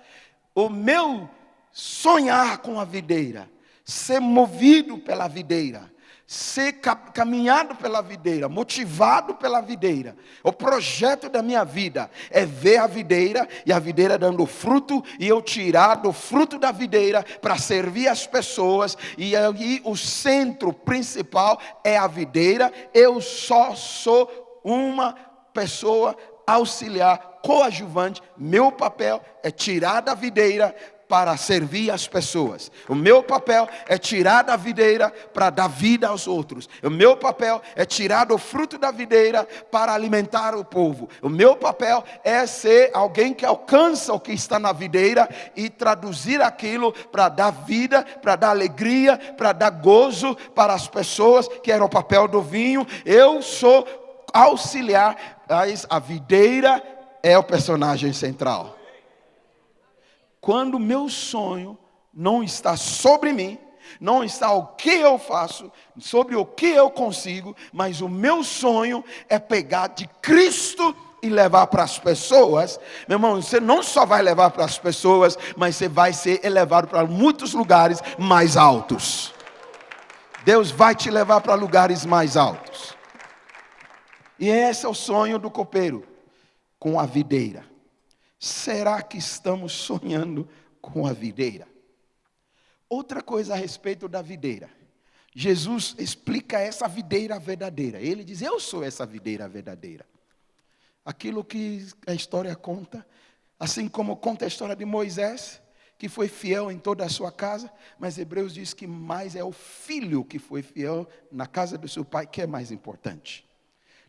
o meu sonhar com a videira, ser movido pela videira, ser caminhado pela videira, motivado pela videira, o projeto da minha vida é ver a videira e a videira dando fruto, e eu tirar do fruto da videira para servir as pessoas, e aí o centro principal é a videira. Eu só sou uma pessoa auxiliar, coadjuvante. Meu papel é tirar da videira para servir as pessoas. O meu papel é tirar da videira para dar vida aos outros. O meu papel é tirar do fruto da videira para alimentar o povo. O meu papel é ser alguém que alcança o que está na videira e traduzir aquilo para dar vida, para dar alegria, para dar gozo para as pessoas, que era o papel do vinho. Eu sou auxiliar, mas a videira é o personagem central. Quando o meu sonho não está sobre mim, não está o que eu faço, sobre o que eu consigo, mas o meu sonho é pegar de Cristo e levar para as pessoas. Meu irmão, você não só vai levar para as pessoas, mas você vai ser elevado para muitos lugares mais altos. Deus vai te levar para lugares mais altos. E esse é o sonho do copeiro com a videira. Será que estamos sonhando com a videira? Outra coisa a respeito da videira. Jesus explica essa videira verdadeira. Ele diz: eu sou essa videira verdadeira. Aquilo que a história conta, assim como conta a história de Moisés, que foi fiel em toda a sua casa, mas Hebreus diz que mais é o filho que foi fiel na casa do seu pai, que é mais importante.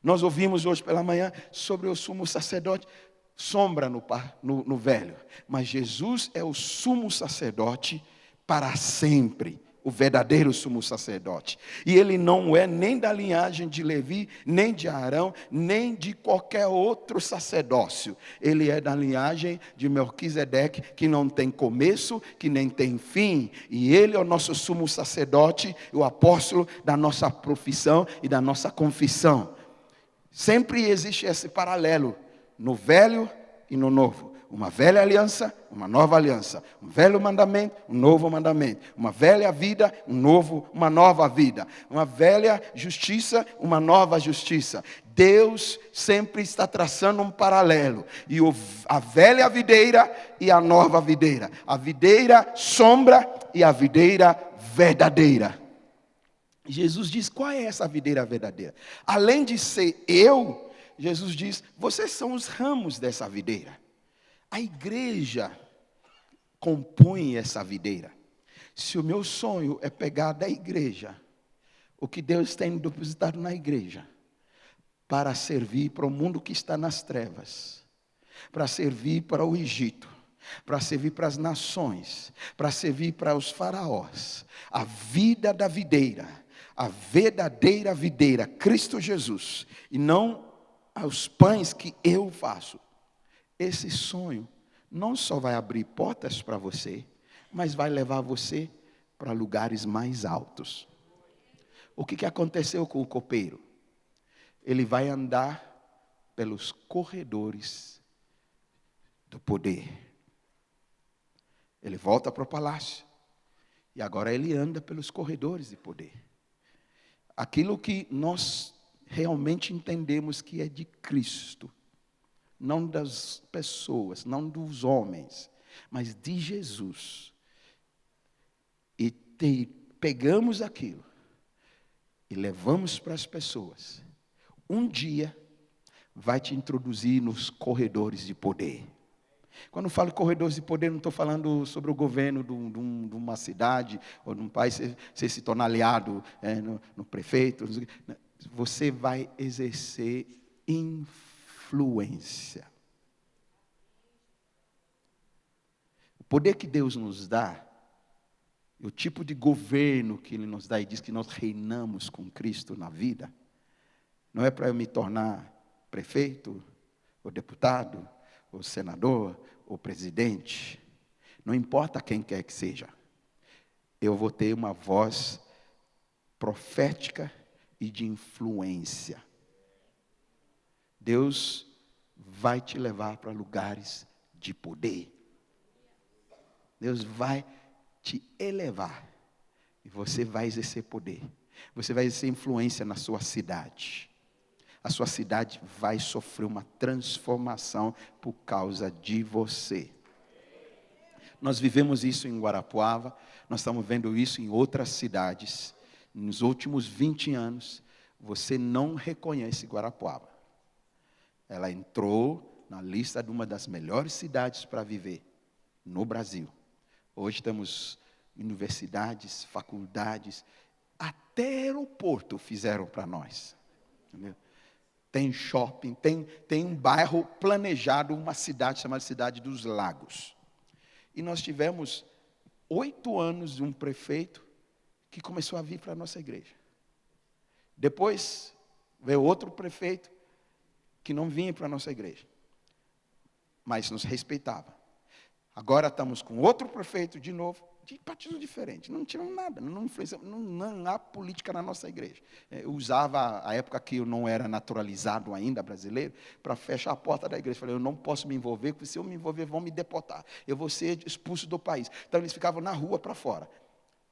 Nós ouvimos hoje pela manhã sobre o sumo sacerdote, sombra no velho, mas Jesus é o sumo sacerdote para sempre, o verdadeiro sumo sacerdote. E ele não é nem da linhagem de Levi, nem de Arão, nem de qualquer outro sacerdócio. Ele é da linhagem de Melquisedeque, que não tem começo, que nem tem fim. E ele é o nosso sumo sacerdote, o apóstolo da nossa profissão e da nossa confissão. Sempre existe esse paralelo no velho e no novo. Uma velha aliança, uma nova aliança. Um velho mandamento, um novo mandamento. Uma velha vida, uma nova vida. Uma velha justiça, uma nova justiça. Deus sempre está traçando um paralelo. E a velha videira e a nova videira. A videira sombra e a videira verdadeira. Jesus diz: qual é essa videira verdadeira? Além de ser eu, Jesus diz: vocês são os ramos dessa videira. A igreja compõe essa videira. Se o meu sonho é pegar da igreja o que Deus tem depositado na igreja, para servir para o mundo que está nas trevas, para servir para o Egito, para servir para as nações, para servir para os faraós, a vida da videira, a verdadeira videira, Cristo Jesus, e não aos pães que eu faço. Esse sonho não só vai abrir portas para você, mas vai levar você para lugares mais altos. O que aconteceu com o copeiro? Ele vai andar pelos corredores do poder. Ele volta para o palácio. E agora ele anda pelos corredores de poder. Aquilo que nós realmente entendemos que é de Cristo, não das pessoas, não dos homens, mas de Jesus. E pegamos aquilo e levamos para as pessoas. Um dia vai te introduzir nos corredores de poder. Quando eu falo corredores de poder, não estou falando sobre o governo de uma cidade ou de um país, você se tornar aliado no prefeito. Você vai exercer influência. O poder que Deus nos dá, o tipo de governo que Ele nos dá e diz que nós reinamos com Cristo na vida, não é para eu me tornar prefeito, ou deputado, ou senador, ou presidente. Não importa quem quer que seja. Eu vou ter uma voz profética e de influência. Deus vai te levar para lugares de poder. Deus vai te elevar. E você vai exercer poder. Você vai exercer influência na sua cidade. A sua cidade vai sofrer uma transformação por causa de você. Nós vivemos isso em Guarapuava, nós estamos vendo isso em outras cidades. Nos últimos 20 anos, você não reconhece Guarapuava. Ela entrou na lista de uma das melhores cidades para viver no Brasil. Hoje temos universidades, faculdades, até aeroporto fizeram para nós. Entendeu? Tem shopping, tem um bairro planejado, uma cidade chamada Cidade dos Lagos. E nós tivemos 8 anos de um prefeito que começou a vir para a nossa igreja. Depois veio outro prefeito que não vinha para a nossa igreja, mas nos respeitava. Agora estamos com outro prefeito de novo, de partido diferente, não tiramos nada, não influenciamos, não há política na nossa igreja. Eu usava, a época que eu não era naturalizado ainda brasileiro, para fechar a porta da igreja. Falei, eu não posso me envolver, porque se eu me envolver vão me deportar, eu vou ser expulso do país. Então eles ficavam na rua para fora,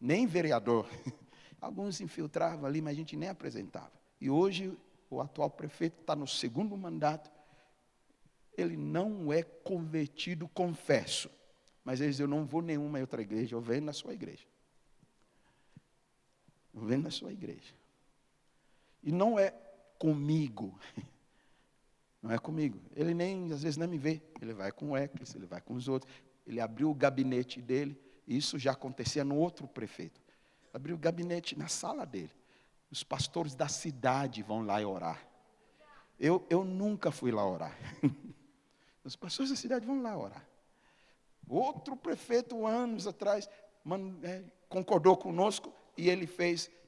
nem vereador. Alguns se infiltravam ali, mas a gente nem apresentava. E hoje o atual prefeito está no 2º mandato, ele não é convertido, confesso. Mas ele diz, eu não vou nenhuma outra igreja, eu venho na sua igreja. Eu venho na sua igreja. E não é comigo. Não é comigo. Ele nem, às vezes, nem me vê. Ele vai com o Eclis, ele vai com os outros. Ele abriu o gabinete dele. Isso já acontecia no outro prefeito. Abriu o gabinete na sala dele. Os pastores da cidade vão lá orar. Eu nunca fui lá orar. Os pastores da cidade vão lá orar. Outro prefeito, anos atrás, concordou conosco e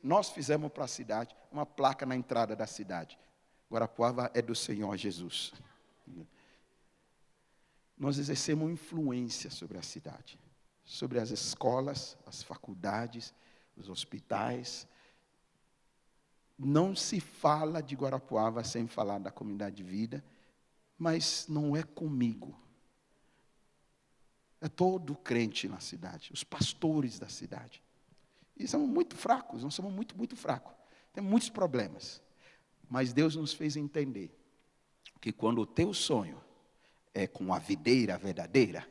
nós fizemos para a cidade uma placa na entrada da cidade. Guarapuava é do Senhor Jesus. Nós exercemos influência sobre a cidade, sobre as escolas, as faculdades, os hospitais. Não se fala de Guarapuava sem falar da comunidade de vida, mas não é comigo. É todo crente na cidade, os pastores da cidade. E somos muito fracos, nós somos muito fracos. Temos muitos problemas. Mas Deus nos fez entender que quando o teu sonho é com a videira verdadeira,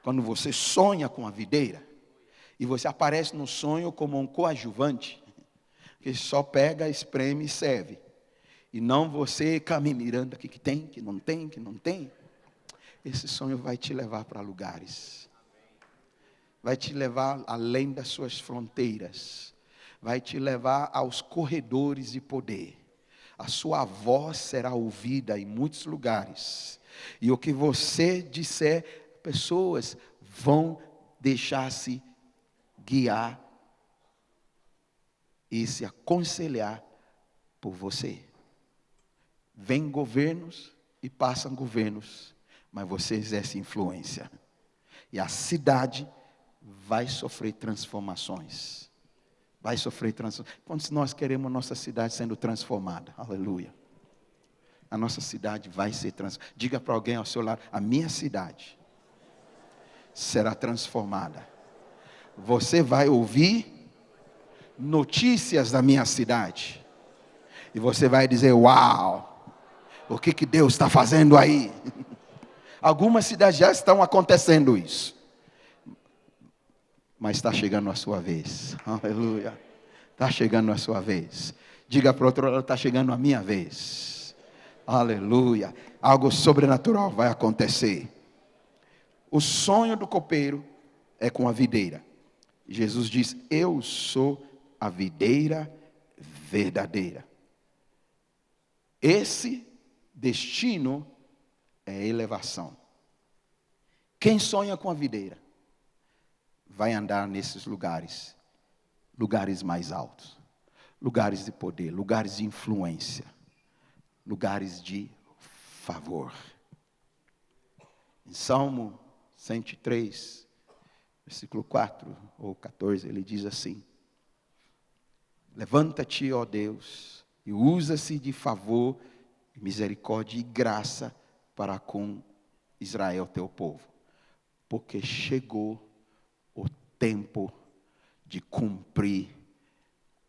quando você sonha com a videira, e você aparece no sonho como um coadjuvante, que só pega, espreme e serve. E não você caminha mirando aqui que tem, que não tem, que não tem. Esse sonho vai te levar para lugares. Vai te levar além das suas fronteiras. Vai te levar aos corredores de poder. A sua voz será ouvida em muitos lugares. E o que você disser, pessoas vão deixar-se guiar e se aconselhar por você. Vêm governos e passam governos, mas você exerce influência. E a cidade vai sofrer transformações. vai sofrer transformação. Quando nós queremos nossa cidade sendo transformada, aleluia. A nossa cidade vai ser transformada. Diga para alguém ao seu lado, a minha cidade será transformada. Você vai ouvir notícias da minha cidade. E você vai dizer, uau, o que Deus está fazendo aí? Algumas cidades já estão acontecendo isso. Mas está chegando a sua vez. Aleluia. Está chegando a sua vez. Diga para o outro lado, está chegando a minha vez. Aleluia. Algo sobrenatural vai acontecer. O sonho do copeiro é com a videira. Jesus diz, eu sou a videira verdadeira. Esse destino é elevação. Quem sonha com a videira vai andar nesses lugares, lugares mais altos, lugares de poder, lugares de influência, lugares de favor. Em Salmo 103, versículo 4 ou 14, ele diz assim: levanta-te, ó Deus, e usa-se de favor, misericórdia e graça para com Israel, teu povo, porque chegou o tempo de cumprir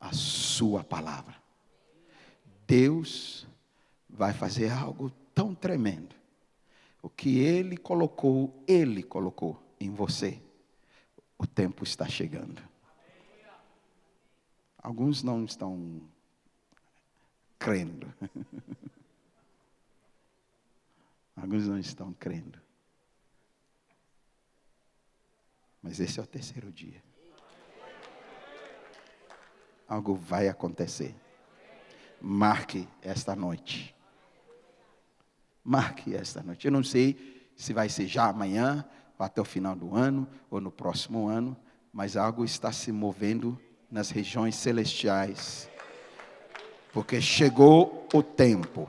a sua palavra. Deus vai fazer algo tão tremendo. O que Ele colocou em você. O tempo está chegando. Alguns não estão crendo. Alguns não estão crendo. Mas esse é o terceiro dia. Algo vai acontecer. Marque esta noite. Marque esta noite. Eu não sei se vai ser já amanhã, ou até o final do ano, ou no próximo ano, mas algo está se movendo nas regiões celestiais. Porque chegou o tempo.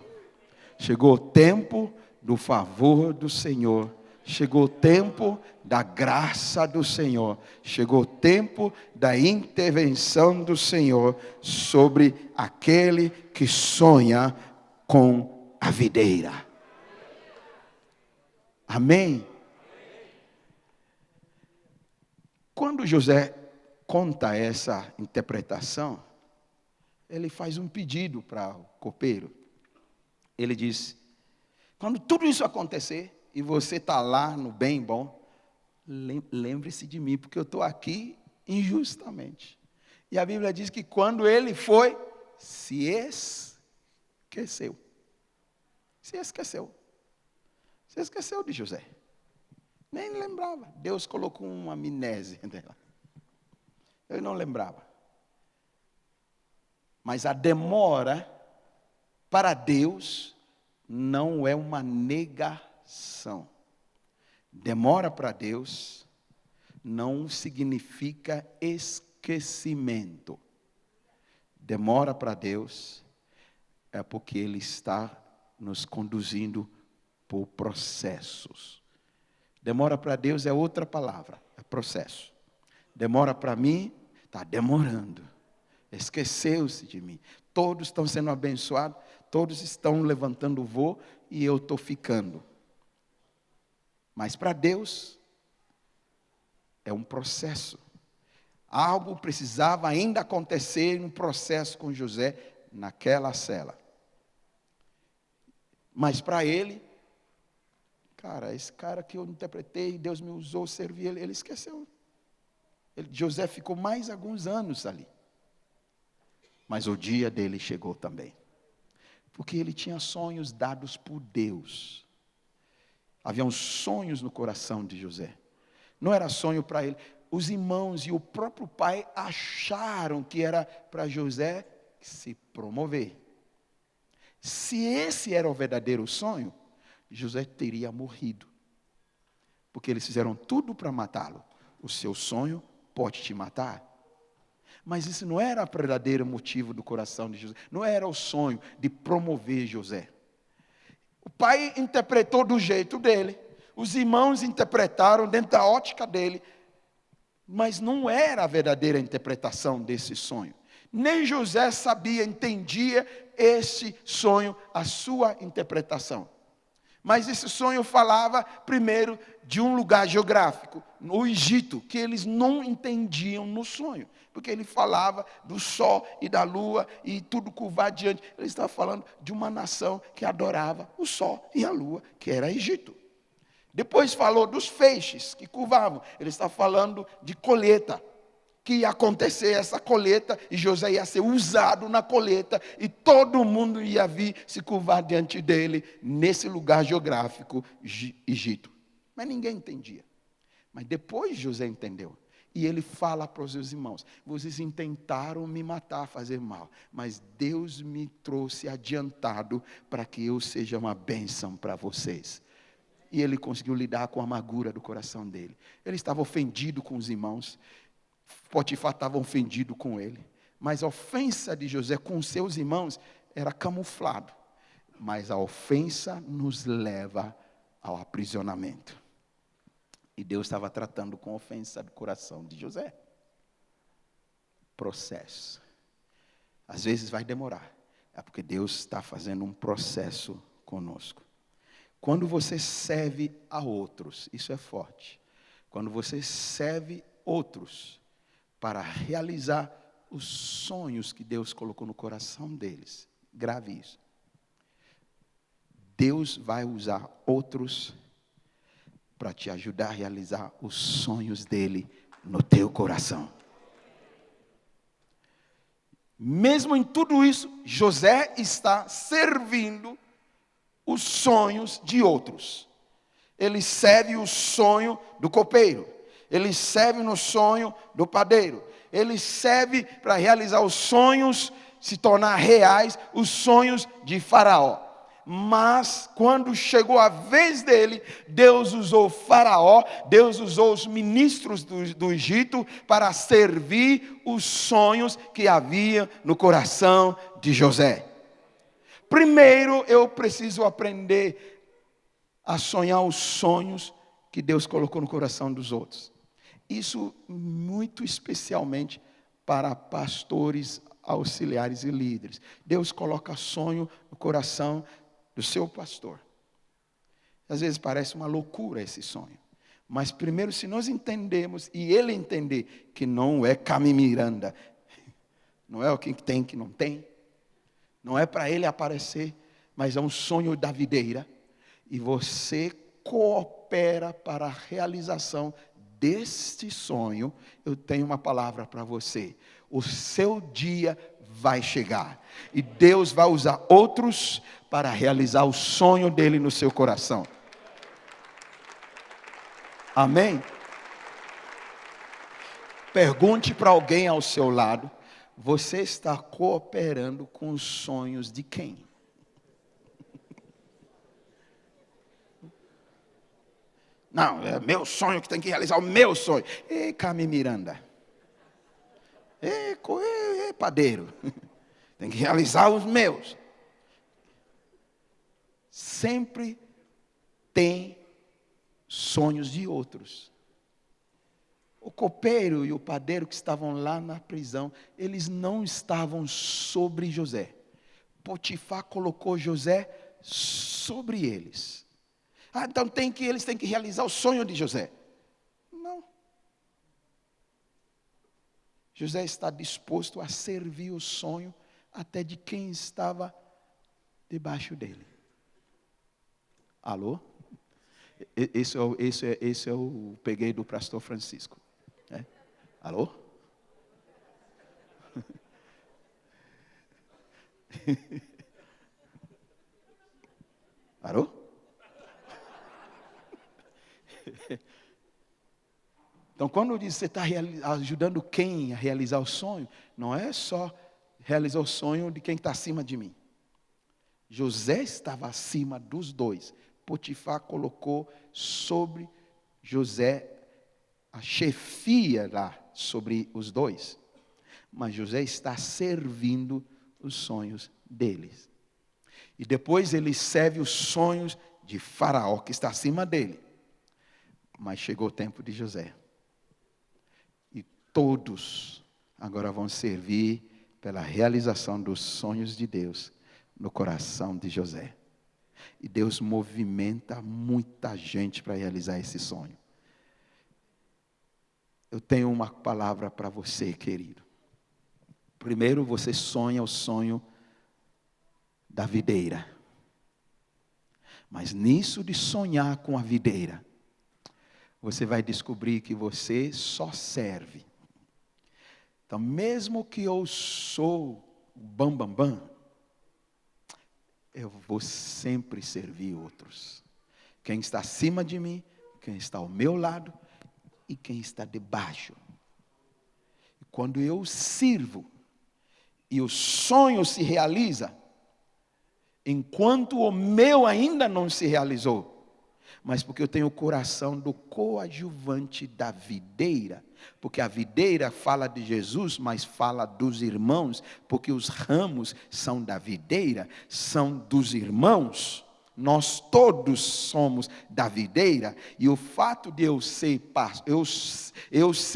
Chegou o tempo do favor do Senhor. Chegou o tempo da graça do Senhor. Chegou o tempo da intervenção do Senhor sobre aquele que sonha com a videira. Amém? Quando José conta essa interpretação, ele faz um pedido para o copeiro. Ele diz: quando tudo isso acontecer, e você está lá no bem bom, lembre-se de mim, porque eu estou aqui injustamente. E a Bíblia diz que quando ele foi, se esqueceu. Se esqueceu. Se esqueceu de José. Nem lembrava. Deus colocou uma amnésia nela. Ele não lembrava. Mas a demora para Deus não é uma negação. Demora para Deus não significa esquecimento. Demora para Deus é porque Ele está nos conduzindo por processos. Demora para Deus é outra palavra, é processo. Demora para mim, está demorando. Esqueceu-se de mim. Todos estão sendo abençoados, todos estão levantando o voo e eu estou ficando. Mas para Deus é um processo. Algo precisava ainda acontecer no processo com José naquela cela. Mas para ele, cara, esse cara que eu interpretei, Deus me usou, servi ele esqueceu. José ficou mais alguns anos ali. Mas o dia dele chegou também. Porque ele tinha sonhos dados por Deus. Haviam sonhos no coração de José. Não era sonho para ele. Os irmãos e o próprio pai acharam que era para José se promover. Se esse era o verdadeiro sonho, José teria morrido. Porque eles fizeram tudo para matá-lo. O seu sonho pode te matar. Mas isso não era o verdadeiro motivo do coração de José. Não era o sonho de promover José. O pai interpretou do jeito dele. Os irmãos interpretaram dentro da ótica dele. Mas não era a verdadeira interpretação desse sonho. Nem José sabia, entendia esse sonho, a sua interpretação. Mas esse sonho falava, primeiro, de um lugar geográfico, no Egito, que eles não entendiam no sonho. Porque ele falava do sol e da lua e tudo curvar adiante. Ele estava falando de uma nação que adorava o sol e a lua, que era Egito. Depois falou dos feixes que curvavam. Ele está falando de colheita, que ia acontecer essa colheita e José ia ser usado na colheita e todo mundo ia vir se curvar diante dele nesse lugar geográfico, Egito. Mas ninguém entendia. Mas depois José entendeu. E ele fala para os seus irmãos: vocês tentaram me matar, fazer mal, mas Deus me trouxe adiantado para que eu seja uma bênção para vocês. E ele conseguiu lidar com a amargura do coração dele. Ele estava ofendido com os irmãos. Potifar estava ofendido com ele. Mas a ofensa de José com seus irmãos era camuflado. Mas a ofensa nos leva ao aprisionamento. E Deus estava tratando com ofensa do coração de José. Processo. Às vezes vai demorar. É porque Deus está fazendo um processo conosco. Quando você serve a outros, isso é forte. Quando você serve outros para realizar os sonhos que Deus colocou no coração deles, grave isso. Deus vai usar outros para te ajudar a realizar os sonhos dele no teu coração. Mesmo em tudo isso, José está servindo os sonhos de outros. Ele serve o sonho do copeiro. Ele serve no sonho do padeiro. Ele serve para realizar os sonhos, se tornar reais, os sonhos de Faraó. Mas, quando chegou a vez dele, Deus usou Faraó, Deus usou os ministros do Egito para servir os sonhos que havia no coração de José. Primeiro, eu preciso aprender a sonhar os sonhos que Deus colocou no coração dos outros. Isso muito especialmente para pastores, auxiliares e líderes. Deus coloca sonho no coração do seu pastor. Às vezes parece uma loucura esse sonho. Mas primeiro, se nós entendemos e ele entender que não é Carmen Miranda, não é o que tem que não tem, não é para ele aparecer, mas é um sonho da videira. E você coopera para a realização deste sonho. Eu tenho uma palavra para você. O seu dia vai chegar. E Deus vai usar outros para realizar o sonho dele no seu coração. Amém? Pergunte para alguém ao seu lado: você está cooperando com os sonhos de quem? Não, é meu sonho que tem que realizar, o meu sonho. Ei, Carmen Miranda. Ei, padeiro. Tem que realizar os meus. Sempre tem sonhos de outros. O copeiro e o padeiro que estavam lá na prisão, eles não estavam sobre José. Potifar colocou José sobre eles. Então eles têm que realizar o sonho de José. Não. José está disposto a servir o sonho até de quem estava debaixo dele. Alô? Esse eu peguei do pastor Francisco. É? Alô? Alô? Então, quando diz você está ajudando quem a realizar o sonho, não é só realizar o sonho de quem está acima de mim. José estava acima dos dois. Potifar colocou sobre José a chefia lá sobre os dois. Mas José está servindo os sonhos deles. E depois ele serve os sonhos de Faraó, que está acima dele. Mas chegou o tempo de José. todos agora vão servir pela realização dos sonhos de Deus no coração de José. E Deus movimenta muita gente para realizar esse sonho. Eu tenho uma palavra para você, querido. Primeiro, você sonha o sonho da videira. Mas nisso de sonhar com a videira, você vai descobrir que você só serve. Então, mesmo que eu sou o bam, eu vou sempre servir outros. Quem está acima de mim, quem está ao meu lado e quem está debaixo. E quando eu sirvo e o sonho se realiza, enquanto o meu ainda não se realizou, mas porque eu tenho o coração do coadjuvante da videira, porque a videira fala de Jesus, mas fala dos irmãos, porque os ramos são da videira, são dos irmãos. Nós todos somos da videira, e o fato de eu ser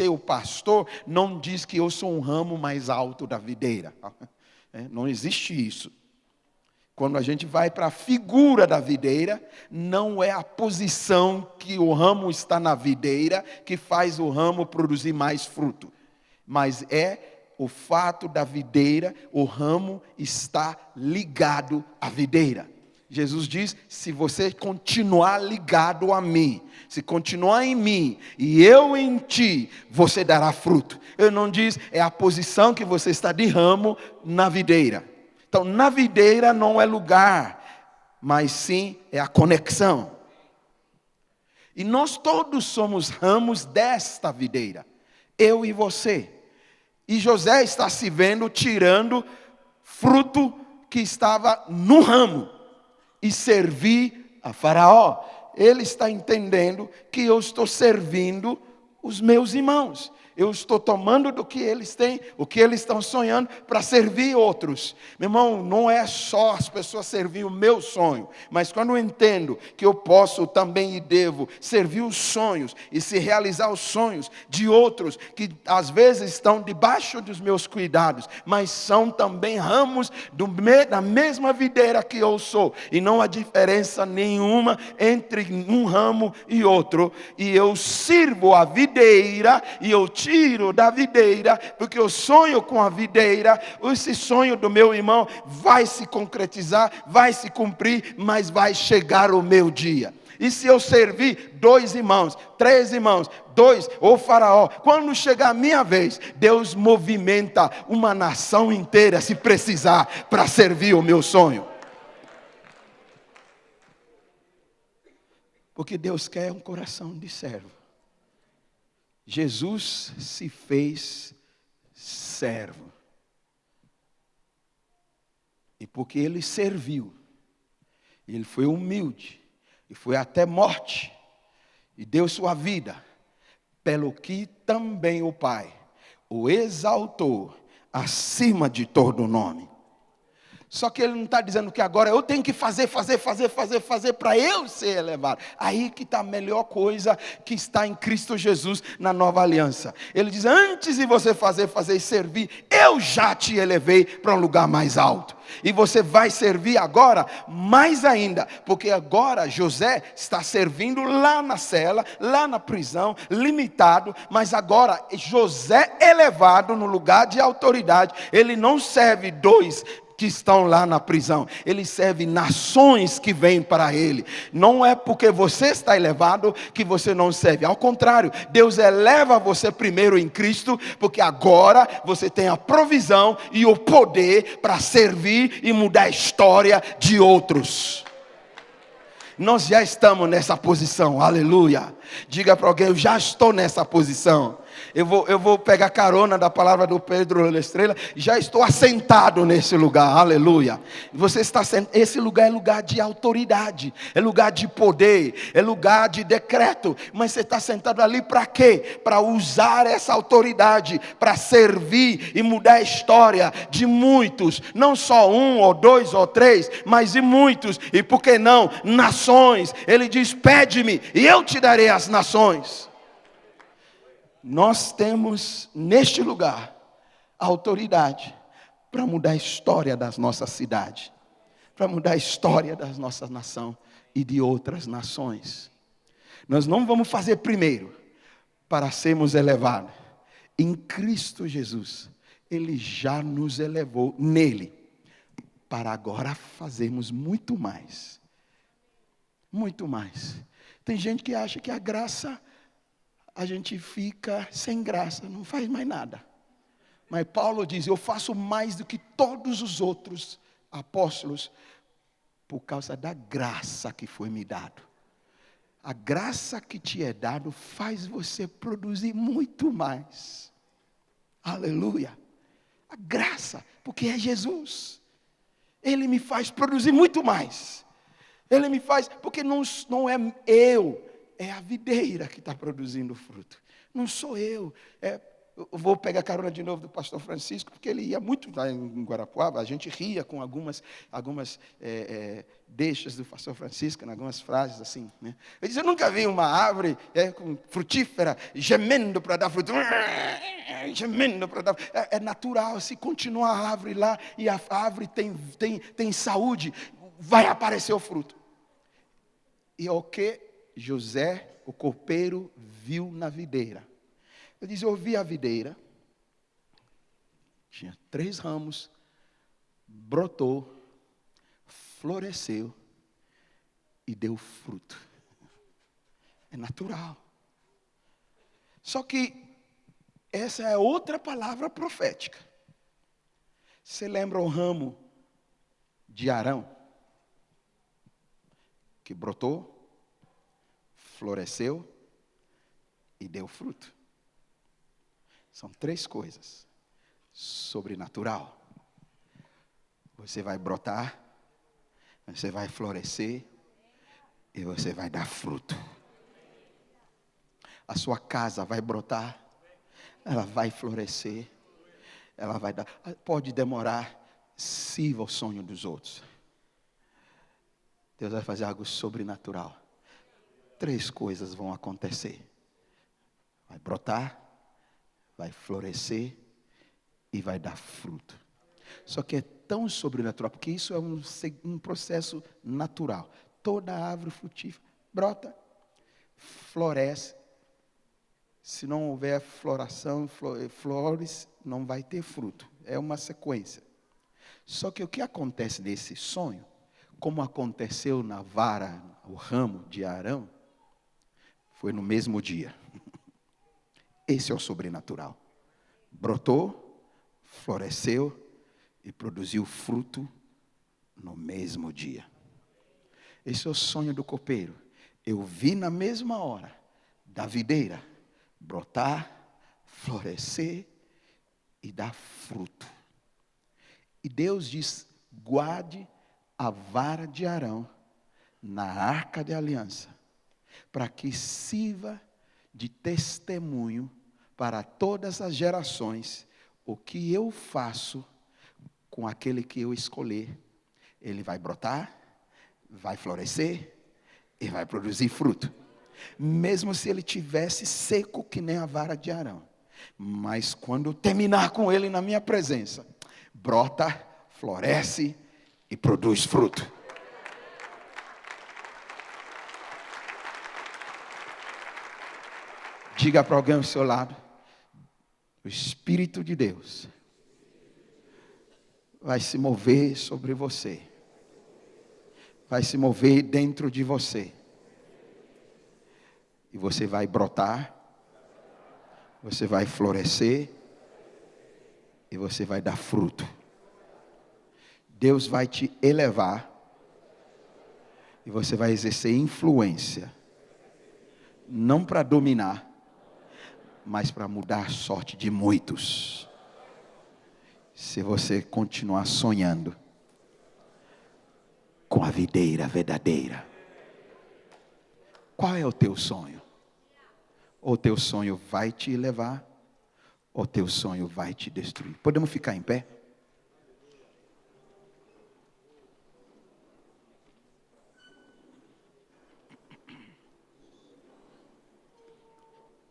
o pastor, não diz que eu sou um ramo mais alto da videira. Não existe isso. Quando a gente vai para a figura da videira, não é a posição que o ramo está na videira que faz o ramo produzir mais fruto. Mas é o fato da videira, o ramo está ligado à videira. Jesus diz, se você continuar ligado a mim, se continuar em mim e eu em ti, você dará fruto. Ele não diz, é a posição que você está de ramo na videira. Então, na videira não é lugar, mas sim é a conexão. E nós todos somos ramos desta videira, eu e você. E José está se vendo tirando fruto que estava no ramo e servir a Faraó. Ele está entendendo que eu estou servindo os meus irmãos. Eu estou tomando do que eles têm, o que eles estão sonhando, para servir outros. Meu irmão, não é só as pessoas servir o meu sonho, mas quando eu entendo que eu posso também e devo servir os sonhos e se realizar os sonhos de outros, que às vezes estão debaixo dos meus cuidados, mas são também ramos da mesma videira que eu sou, e não há diferença nenhuma entre um ramo e outro, e eu sirvo a videira, e eu tiro da videira, porque eu sonho com a videira. Esse sonho do meu irmão vai se concretizar, vai se cumprir, mas vai chegar o meu dia. E se eu servir 2 irmãos, 3 irmãos, 2 ou Faraó, quando chegar a minha vez, Deus movimenta uma nação inteira, se precisar, para servir o meu sonho. Porque Deus quer um coração de servo. Jesus se fez servo. E porque ele serviu, ele foi humilde, e foi até morte, e deu sua vida, pelo que também o Pai o exaltou acima de todo nome. Só que ele não está dizendo que agora eu tenho que fazer para eu ser elevado. Aí que está a melhor coisa que está em Cristo Jesus na nova aliança. Ele diz, antes de você fazer e servir, eu já te elevei para um lugar mais alto. E você vai servir agora mais ainda, porque agora José está servindo lá na cela, lá na prisão, limitado, mas agora José elevado no lugar de autoridade. Ele não serve 2 que estão lá na prisão, ele serve nações que vêm para ele. Não é porque você está elevado que você não serve, ao contrário, Deus eleva você primeiro em Cristo, porque agora você tem a provisão e o poder para servir e mudar a história de outros. Nós já estamos nessa posição, aleluia. Diga para alguém, eu já estou nessa posição. Eu vou pegar carona da palavra do Pedro Estrela. Já estou assentado nesse lugar, aleluia. Você está esse lugar é lugar de autoridade, é lugar de poder, é lugar de decreto. Mas você está sentado ali para quê? Para usar essa autoridade, para servir e mudar a história de muitos. Não só 1 ou 2 ou 3, mas de muitos. E por que não? Nações. Ele diz, pede-me e eu te darei as nações. Nós temos neste lugar a autoridade para mudar a história das nossas cidades, para mudar a história das nossas nações e de outras nações. Nós não vamos fazer primeiro para sermos elevados. Em Cristo Jesus, Ele já nos elevou nele, para agora fazermos muito mais. Muito mais. Tem gente que acha que a graça, a gente fica sem graça, não faz mais nada. Mas Paulo diz, eu faço mais do que todos os outros apóstolos, por causa da graça que foi me dado. A graça que te é dado faz você produzir muito mais. Aleluia. A graça, porque é Jesus. Ele me faz produzir muito mais. Ele me faz, porque não é eu, é a videira que está produzindo fruto. Não sou eu. Eu vou pegar carona de novo do pastor Francisco, porque ele ia muito lá em Guarapuava, a gente ria com algumas deixas do pastor Francisco, em algumas frases assim, né? Ele diz, eu nunca vi uma árvore frutífera, gemendo para dar fruto, gemendo para dar fruto. É natural, se continuar a árvore lá, e a árvore tem saúde, vai aparecer o fruto. E é o que José, o copeiro, viu na videira. Ele diz, eu vi a videira, tinha 3 ramos, brotou, floresceu e deu fruto. É natural. Só que essa é outra palavra profética. Você lembra o ramo de Arão? Que brotou, floresceu e deu fruto. São 3 coisas. Sobrenatural. Você vai brotar, você vai florescer e você vai dar fruto. A sua casa vai brotar, ela vai florescer, ela vai dar. Pode demorar, sirva o sonho dos outros. Deus vai fazer algo sobrenatural. 3 coisas vão acontecer. Vai brotar, vai florescer e vai dar fruto. Só que é tão sobrenatural, porque isso é um processo natural. Toda árvore frutífera brota, floresce. Se não houver floração, flores, não vai ter fruto. É uma sequência. Só que o que acontece nesse sonho, como aconteceu na vara, o ramo de Arão, foi no mesmo dia. Esse é o sobrenatural. Brotou, floresceu e produziu fruto no mesmo dia. Esse é o sonho do copeiro. Eu vi na mesma hora da videira brotar, florescer e dar fruto. E Deus diz, guarde a vara de Arão na arca de aliança, para que sirva de testemunho para todas as gerações o que eu faço com aquele que eu escolher. Ele vai brotar, vai florescer e vai produzir fruto. Mesmo se ele tivesse seco que nem a vara de Arão. Mas quando terminar com ele na minha presença, brota, floresce e produz fruto. Diga para alguém ao seu lado, o Espírito de Deus vai se mover sobre você. Vai se mover dentro de você. E você vai brotar, você vai florescer e você vai dar fruto. Deus vai te elevar e você vai exercer influência, não para dominar, mas para mudar a sorte de muitos. Se você continuar sonhando com a videira verdadeira. Qual é o teu sonho? Ou teu sonho vai te levar, ou teu sonho vai te destruir. Podemos ficar em pé?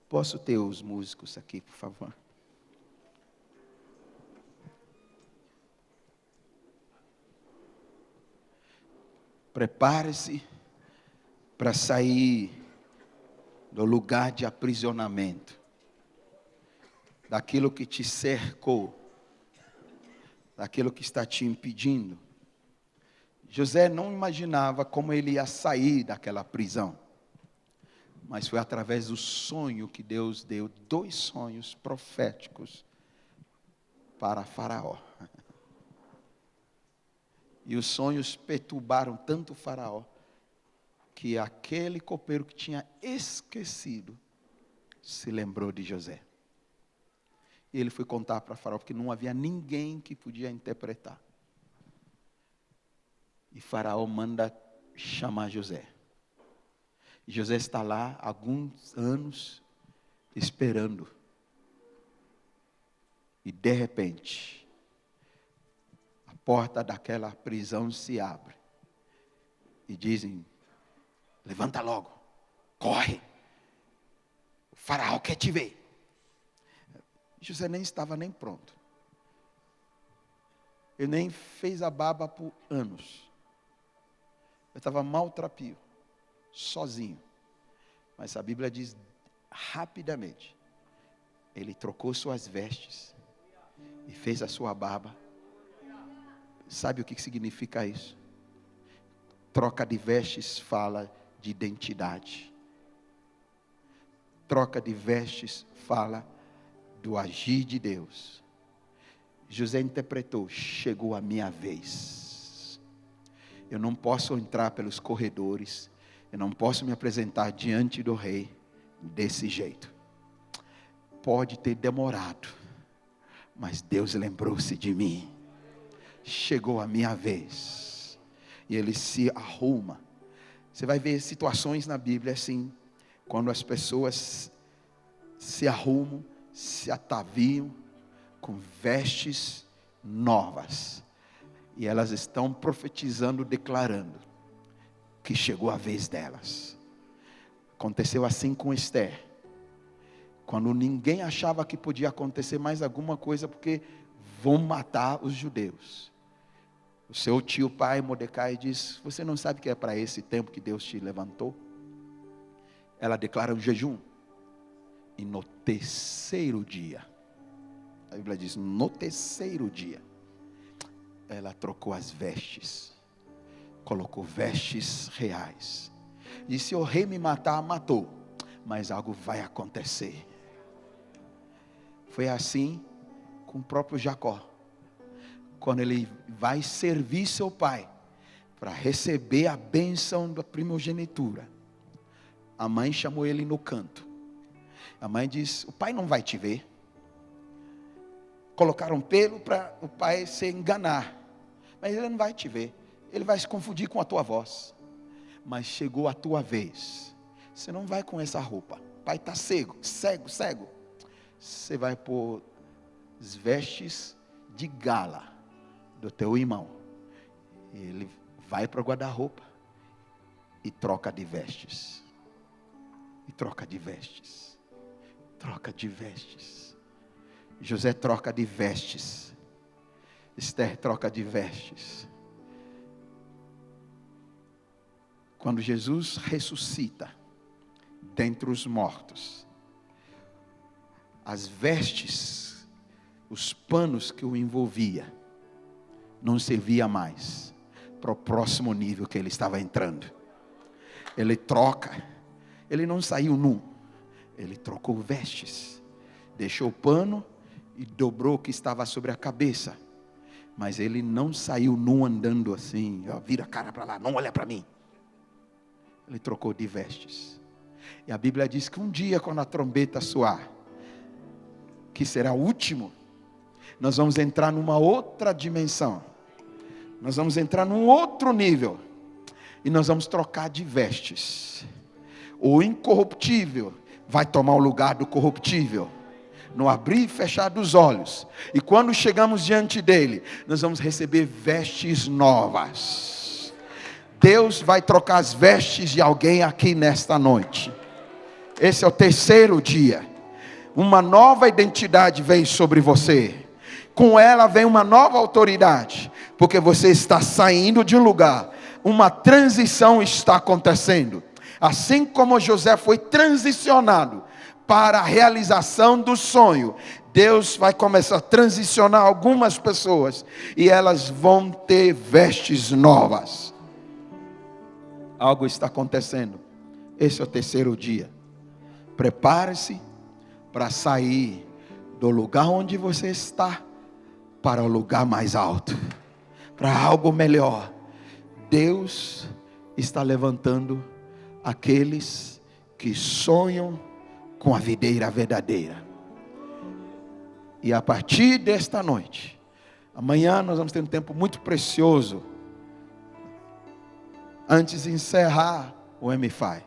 Posso ter os músicos aqui, por favor? Prepare-se para sair do lugar de aprisionamento, daquilo que te cercou, daquilo que está te impedindo. José não imaginava como ele ia sair daquela prisão, mas foi através do sonho que Deus deu 2 sonhos proféticos para Faraó. E os sonhos perturbaram tanto Faraó, que aquele copeiro que tinha esquecido, se lembrou de José. E ele foi contar para Faraó, porque não havia ninguém que podia interpretar. E Faraó manda chamar José. E José está lá há alguns anos, esperando. E de repente, a porta daquela prisão se abre. E dizem, levanta logo, corre. O Faraó quer te ver. José nem estava nem pronto. Ele nem fez a barba por anos. Eu estava maltrapio, sozinho. Mas a Bíblia diz, rapidamente, ele trocou suas vestes e fez a sua barba. Sabe o que significa isso? Troca de vestes fala de identidade. Troca de vestes fala do agir de Deus. José interpretou, chegou a minha vez. Eu não posso entrar pelos corredores, eu não posso me apresentar diante do rei desse jeito. Pode ter demorado, mas Deus lembrou-se de mim. Chegou a minha vez. E ele se arruma. Você vai ver situações na Bíblia assim, quando as pessoas se arrumam, se ataviam com vestes novas. E elas estão profetizando, declarando que chegou a vez delas. Aconteceu assim com Esther. Quando ninguém achava que podia acontecer mais alguma coisa, porque vão matar os judeus. O seu tio pai, Mordecai, diz, você não sabe que é para esse tempo que Deus te levantou? Ela declara um jejum. E no terceiro dia, a Bíblia diz, no terceiro dia, ela trocou as vestes, colocou vestes reais. E se o rei me matar, matou, mas algo vai acontecer. Foi assim com o próprio Jacó. Quando ele vai servir seu pai, para receber a bênção da primogenitura, a mãe chamou ele no canto. A mãe diz, o pai não vai te ver. Colocaram pelo para o pai se enganar, mas ele não vai te ver, ele vai se confundir com a tua voz. Mas chegou a tua vez, você não vai com essa roupa, o pai está cego, você vai pôr as vestes de gala do teu irmão. Ele vai para o guarda-roupa e troca de vestes, e troca de vestes, troca de vestes. José troca de vestes, Esther troca de vestes. Quando Jesus ressuscita dentre os mortos, as vestes, os panos que o envolvia, não servia mais para o próximo nível que ele estava entrando. Ele troca, ele não saiu nu, ele trocou vestes, deixou o pano e dobrou o que estava sobre a cabeça, mas ele não saiu nu andando assim, ó, vira a cara para lá, não olha para mim. Ele trocou de vestes. E a Bíblia diz que um dia, quando a trombeta soar, que será o último, nós vamos entrar numa outra dimensão, nós vamos entrar num outro nível, e nós vamos trocar de vestes. O incorruptível vai tomar o lugar do corruptível, no abrir e fechar dos olhos. E quando chegamos diante dele, nós vamos receber vestes novas. Deus vai trocar as vestes de alguém aqui nesta noite. Esse é o terceiro dia. Uma nova identidade vem sobre você. Com ela vem uma nova autoridade. Porque você está saindo de um lugar. Uma transição está acontecendo. Assim como José foi transicionado para a realização do sonho, Deus vai começar a transicionar algumas pessoas. E elas vão ter vestes novas. Algo está acontecendo. Esse é o terceiro dia. Prepare-se para sair do lugar onde você está para o lugar mais alto, para algo melhor. Deus está levantando aqueles que sonham com a videira verdadeira. E a partir desta noite, amanhã nós vamos ter um tempo muito precioso antes de encerrar o MFI.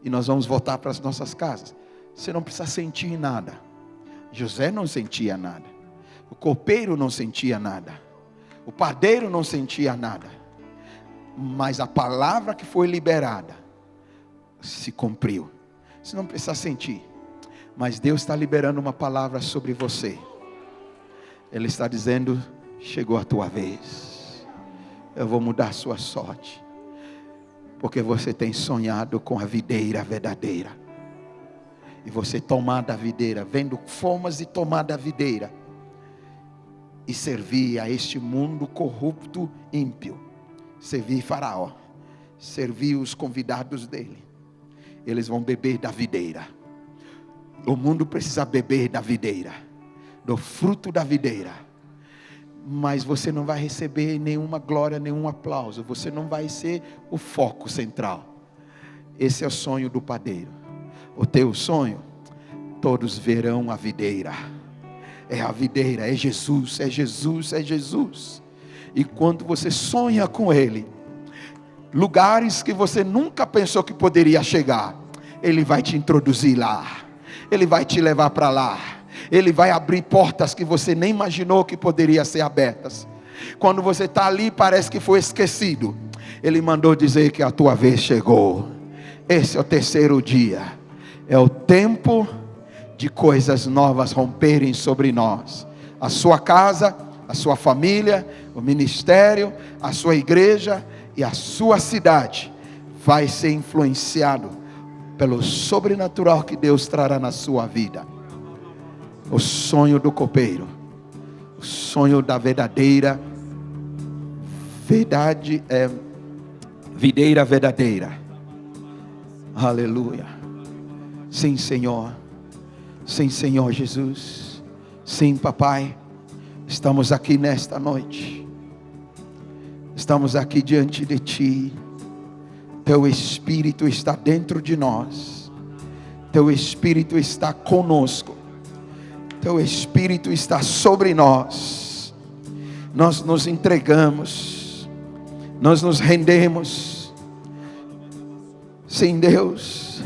E nós vamos voltar para as nossas casas. Você não precisa sentir nada. José não sentia nada. O copeiro não sentia nada. O padeiro não sentia nada. Mas a palavra que foi liberada se cumpriu. Você não precisa sentir. Mas Deus está liberando uma palavra sobre você. Ele está dizendo: chegou a tua vez. Eu vou mudar a sua sorte. Porque você tem sonhado com a videira verdadeira. E você tomar da videira, vendo formas de tomar da videira. E servir a este mundo corrupto, ímpio. Servir Faraó. Servir os convidados dele. Eles vão beber da videira. O mundo precisa beber da videira. Do fruto da videira. Mas você não vai receber nenhuma glória, nenhum aplauso. Você não vai ser o foco central. Esse é o sonho do padeiro. O teu sonho, todos verão a videira. É a videira, é Jesus, é Jesus, é Jesus. E quando você sonha com Ele, lugares que você nunca pensou que poderia chegar, Ele vai te introduzir lá. Ele vai te levar para lá. Ele vai abrir portas que você nem imaginou que poderiam ser abertas. Quando você está ali, parece que foi esquecido. Ele mandou dizer que a tua vez chegou. Esse é o terceiro dia. É o tempo de coisas novas romperem sobre nós. A sua casa, a sua família, o ministério, a sua igreja e a sua cidade vai ser influenciado pelo sobrenatural que Deus trará na sua vida. O sonho do copeiro, o sonho da verdadeira verdade, videira verdadeira. Aleluia. Sim, Senhor. Sim, Senhor Jesus. Sim, Papai. Estamos aqui nesta noite. Estamos aqui diante de Ti. Teu Espírito está dentro de nós. Teu Espírito está conosco. Teu Espírito está sobre nós. Nós nos entregamos. Nós nos rendemos. Sim, Deus.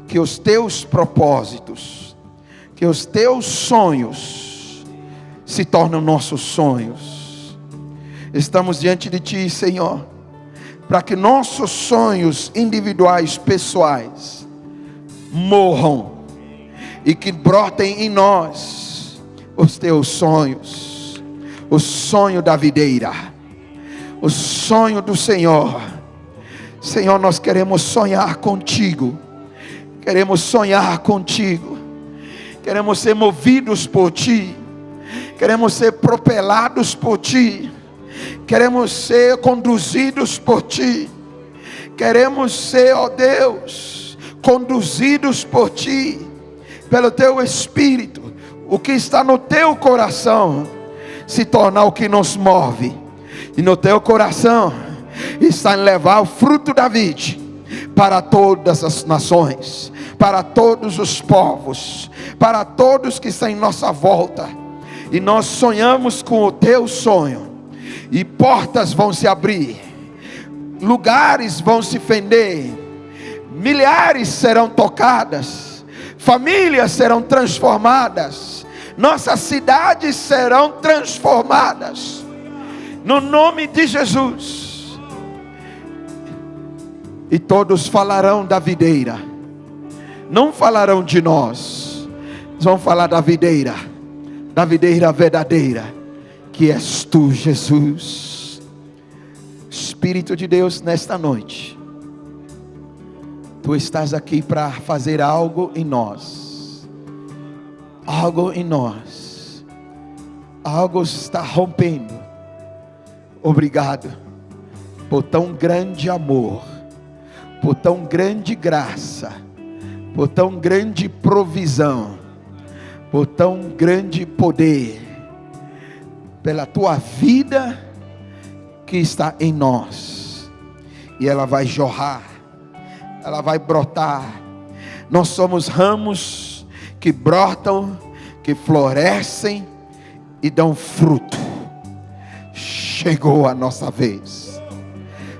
Que os Teus propósitos, que os Teus sonhos se tornem nossos sonhos. Estamos diante de Ti, Senhor, para que nossos sonhos individuais, pessoais, morram. E que brotem em nós os Teus sonhos. O sonho da videira. O sonho do Senhor. Senhor, nós queremos sonhar contigo. Queremos sonhar contigo. Queremos ser movidos por Ti. Queremos ser propelados por Ti. Queremos ser conduzidos por Ti. Queremos ser, ó Deus, conduzidos por Ti. Pelo Teu Espírito, o que está no Teu coração se torna o que nos move. E no Teu coração está em levar o fruto da vide para todas as nações, para todos os povos, para todos que estão em nossa volta. E nós sonhamos com o Teu sonho. E portas vão se abrir, lugares vão se fender, milhares serão tocadas. Famílias serão transformadas. Nossas cidades serão transformadas. No nome de Jesus. E todos falarão da videira. não falarão de nós. Eles vão falar da videira verdadeira, que és tu, Jesus. Espírito de Deus, nesta noite, tu estás aqui para fazer algo em nós. Algo em nós. Algo está rompendo. Obrigado por tão grande amor, por tão grande graça, por tão grande provisão, por tão grande poder, pela tua vida que está em nós. E ela vai jorrar, ela vai brotar. Nós somos ramos que brotam, que florescem e dão fruto. Chegou a nossa vez.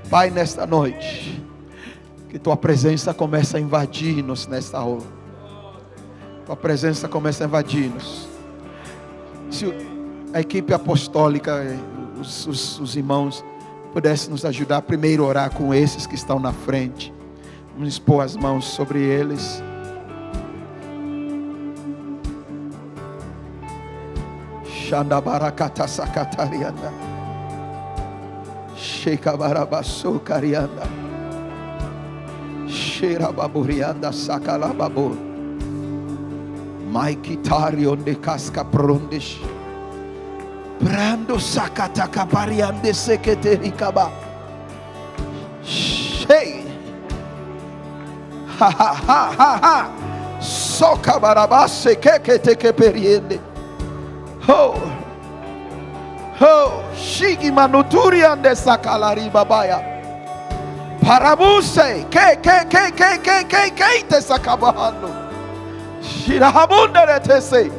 Pai, nesta noite, que tua presença comece a invadir-nos nesta hora. Tua presença começa a invadir-nos. Se a equipe apostólica, os irmãos, pudessem nos ajudar, primeiro orar com esses que estão na frente. Vamos expor as mãos sobre eles. Shandabarakata sakatarianda. Shekabarabaso karianda. Sherababurianda sakalababo. Maikitarion de casca prondes. Brando sakata kapariande seketerikaba. Shei. Ha ha ha ha ha. Sokabarabase kekete keperiende. Ho. Ho. Shigi manuturi ande sakalari babaya. Parabuse ke te sakabahando. Shirahabunda retese.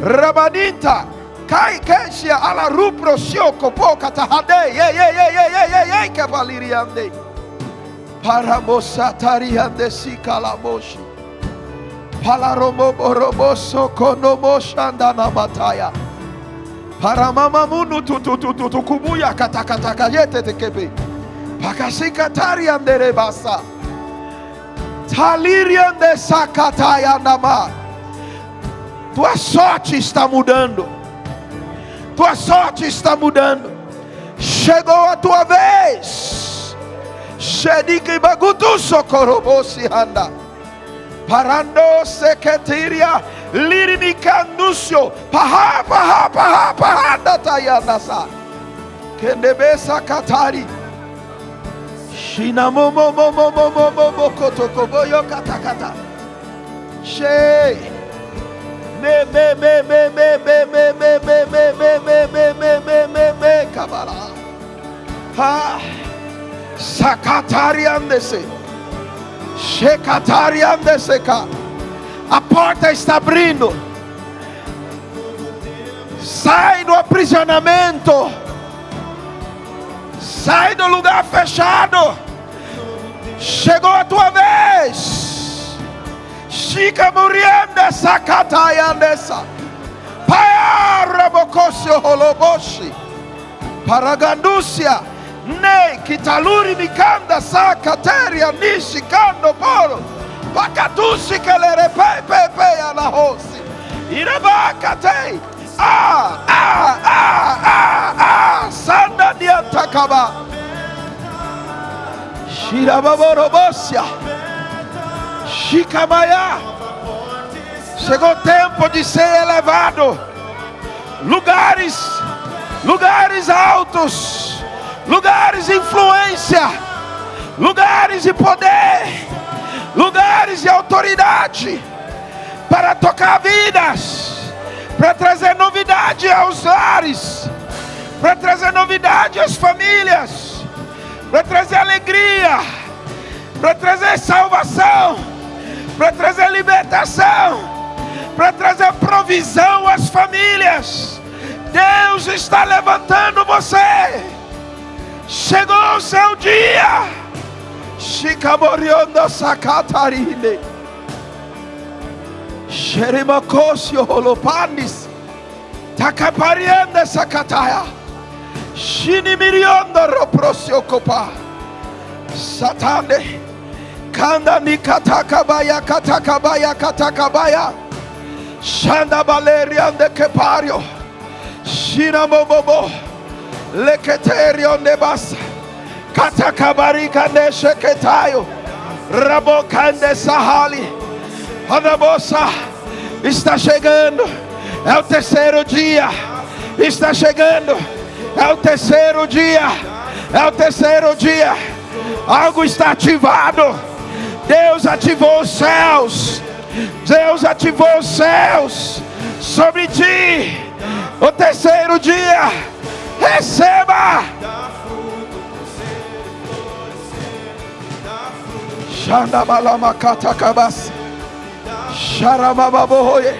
Rabaninta. Kai keshia ala rupro shioko poka tahade. Ye kavaliriande. Paramosatariande sikalamoshi. Palaromo boroboso konomoshanda namataya. Paramamamunu tukubuya katakataka yete tekebe. Pakasikatariande rebasa. Taliriande sakataya nama. Tua sorte está mudando. Tua sorte está mudando. Chegou a tua vez. Shedike bagutu sokorobosi handa. Parando seketiria lirinikanusio. Paha datayanasa. Kendebesa katari. Shinamomo kotokoboyo katakata. She. Me kabala. Ha. Sakatariandese. Shekatariandeseka. A porta está abrindo. Sai do aprisionamento. Sai do lugar fechado. Chegou a tua vez. Chica murianda sakatayandesa. Paya bokosio holoboshi. Paragandúcia. Nei kitaluri mikanda sakateria nishikando poro. Pakatushi kelere pepe alahosi. Irabakate. Sanda diantakaba. Shirababorobosia. Shikamaya. Chegou o tempo de ser elevado. Lugares altos. Lugares de influência. Lugares de poder. Lugares de autoridade. Para tocar vidas. Para trazer novidade aos lares. Para trazer novidade às famílias. Para trazer alegria. Para trazer salvação. Para trazer libertação. Para trazer provisão às famílias. Deus está levantando você. Chegou o seu dia. Shikamoriondo sakatarine. Sherimakosio holopanis. Takapariende sakataya. Shinimiriondo roprosio kopa. Satane. Kanda ni katakabaya katakabaya katakabaya. Shanda balerian de kepario. Shina bobobo. Leketerion de basa. Katakabarika de sheketayo. Rabokande sahali. Anabosa. Está chegando. É o terceiro dia. Está chegando. É o terceiro dia. É o terceiro dia. Algo está ativado. Deus ativou os céus. Deus ativou os céus sobre ti. O terceiro dia. Receba. Shandabalamakatakabass. Sharabababoye.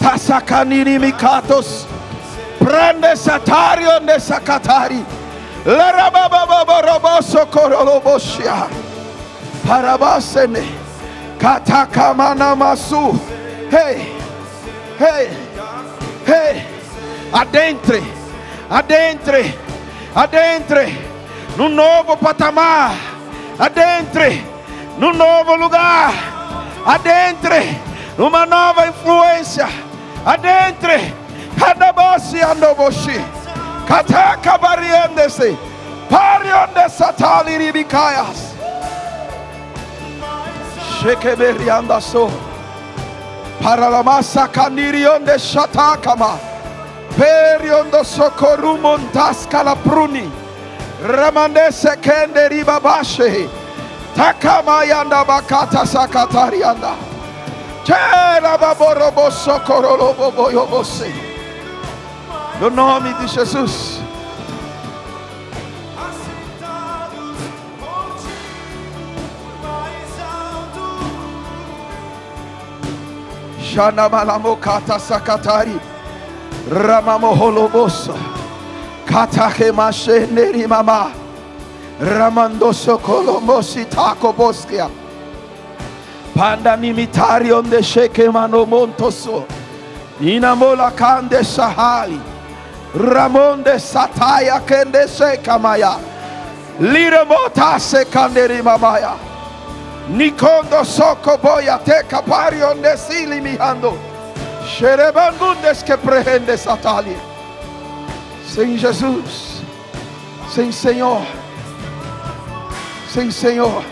Tasakanini mikatos. Prende satario de sakatari. Larabababoroboso koroloboshia. Parabasene. Katakamana masu. Hey. Hey. Hey. Adentre. Adentre. Adentre. No novo patamar. Adentre. No novo lugar. Adentre. Numa nova influência. Adentre. Kadabosi andoboshi. Kataka bariandese. Parionde satali ribikayas. Shekeberianda so. Paralamasa kanirionde shatakama. Periondo sokorumontas kalapruni. Ramandese kende ribabashe. Takamayanda bakata sakatarianda. Tera baborobo sokorolobo boyobose. No nome de Jesus. Shana malamokata sakatari. Ramamoholobosa. Katakhemashe neri mama. Ramando sokolomosi tako boskia. Panda nimitari onde sheke mano montoso. Inamola kande sahali. Ramonde sataya kende sekamaya. Liramota se kanderi mamaya. Nikondo soko boya te kapari onde sili mihando. Xerebangundes que prehende satali. Sem Jesus. Sem Senhor. Sem Senhor.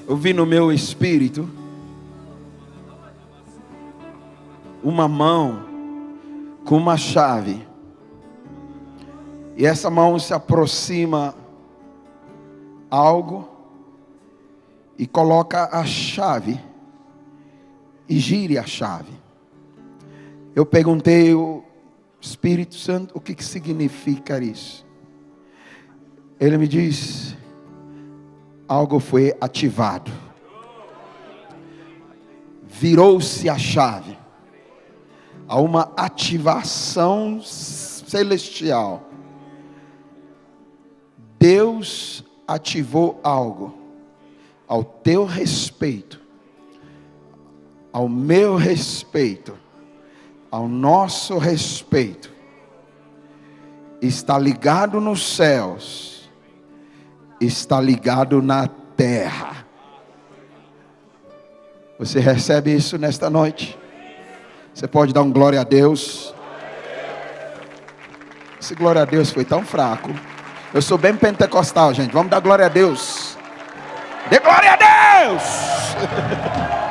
Eu vi no meu espírito uma mão com uma chave. E essa mão se aproxima a algo e coloca a chave e gire a chave. Eu perguntei ao Espírito Santo o que significa isso. Ele me diz: algo foi ativado. Virou-se a chave. Há uma ativação celestial. Deus ativou algo ao teu respeito, ao meu respeito, ao nosso respeito. Está ligado nos céus, está ligado na terra. Você recebe isso nesta noite? Você pode dar um glória a Deus? Esse glória a Deus foi tão fraco. Eu sou bem pentecostal, gente. Vamos dar glória a Deus. Dê glória a Deus!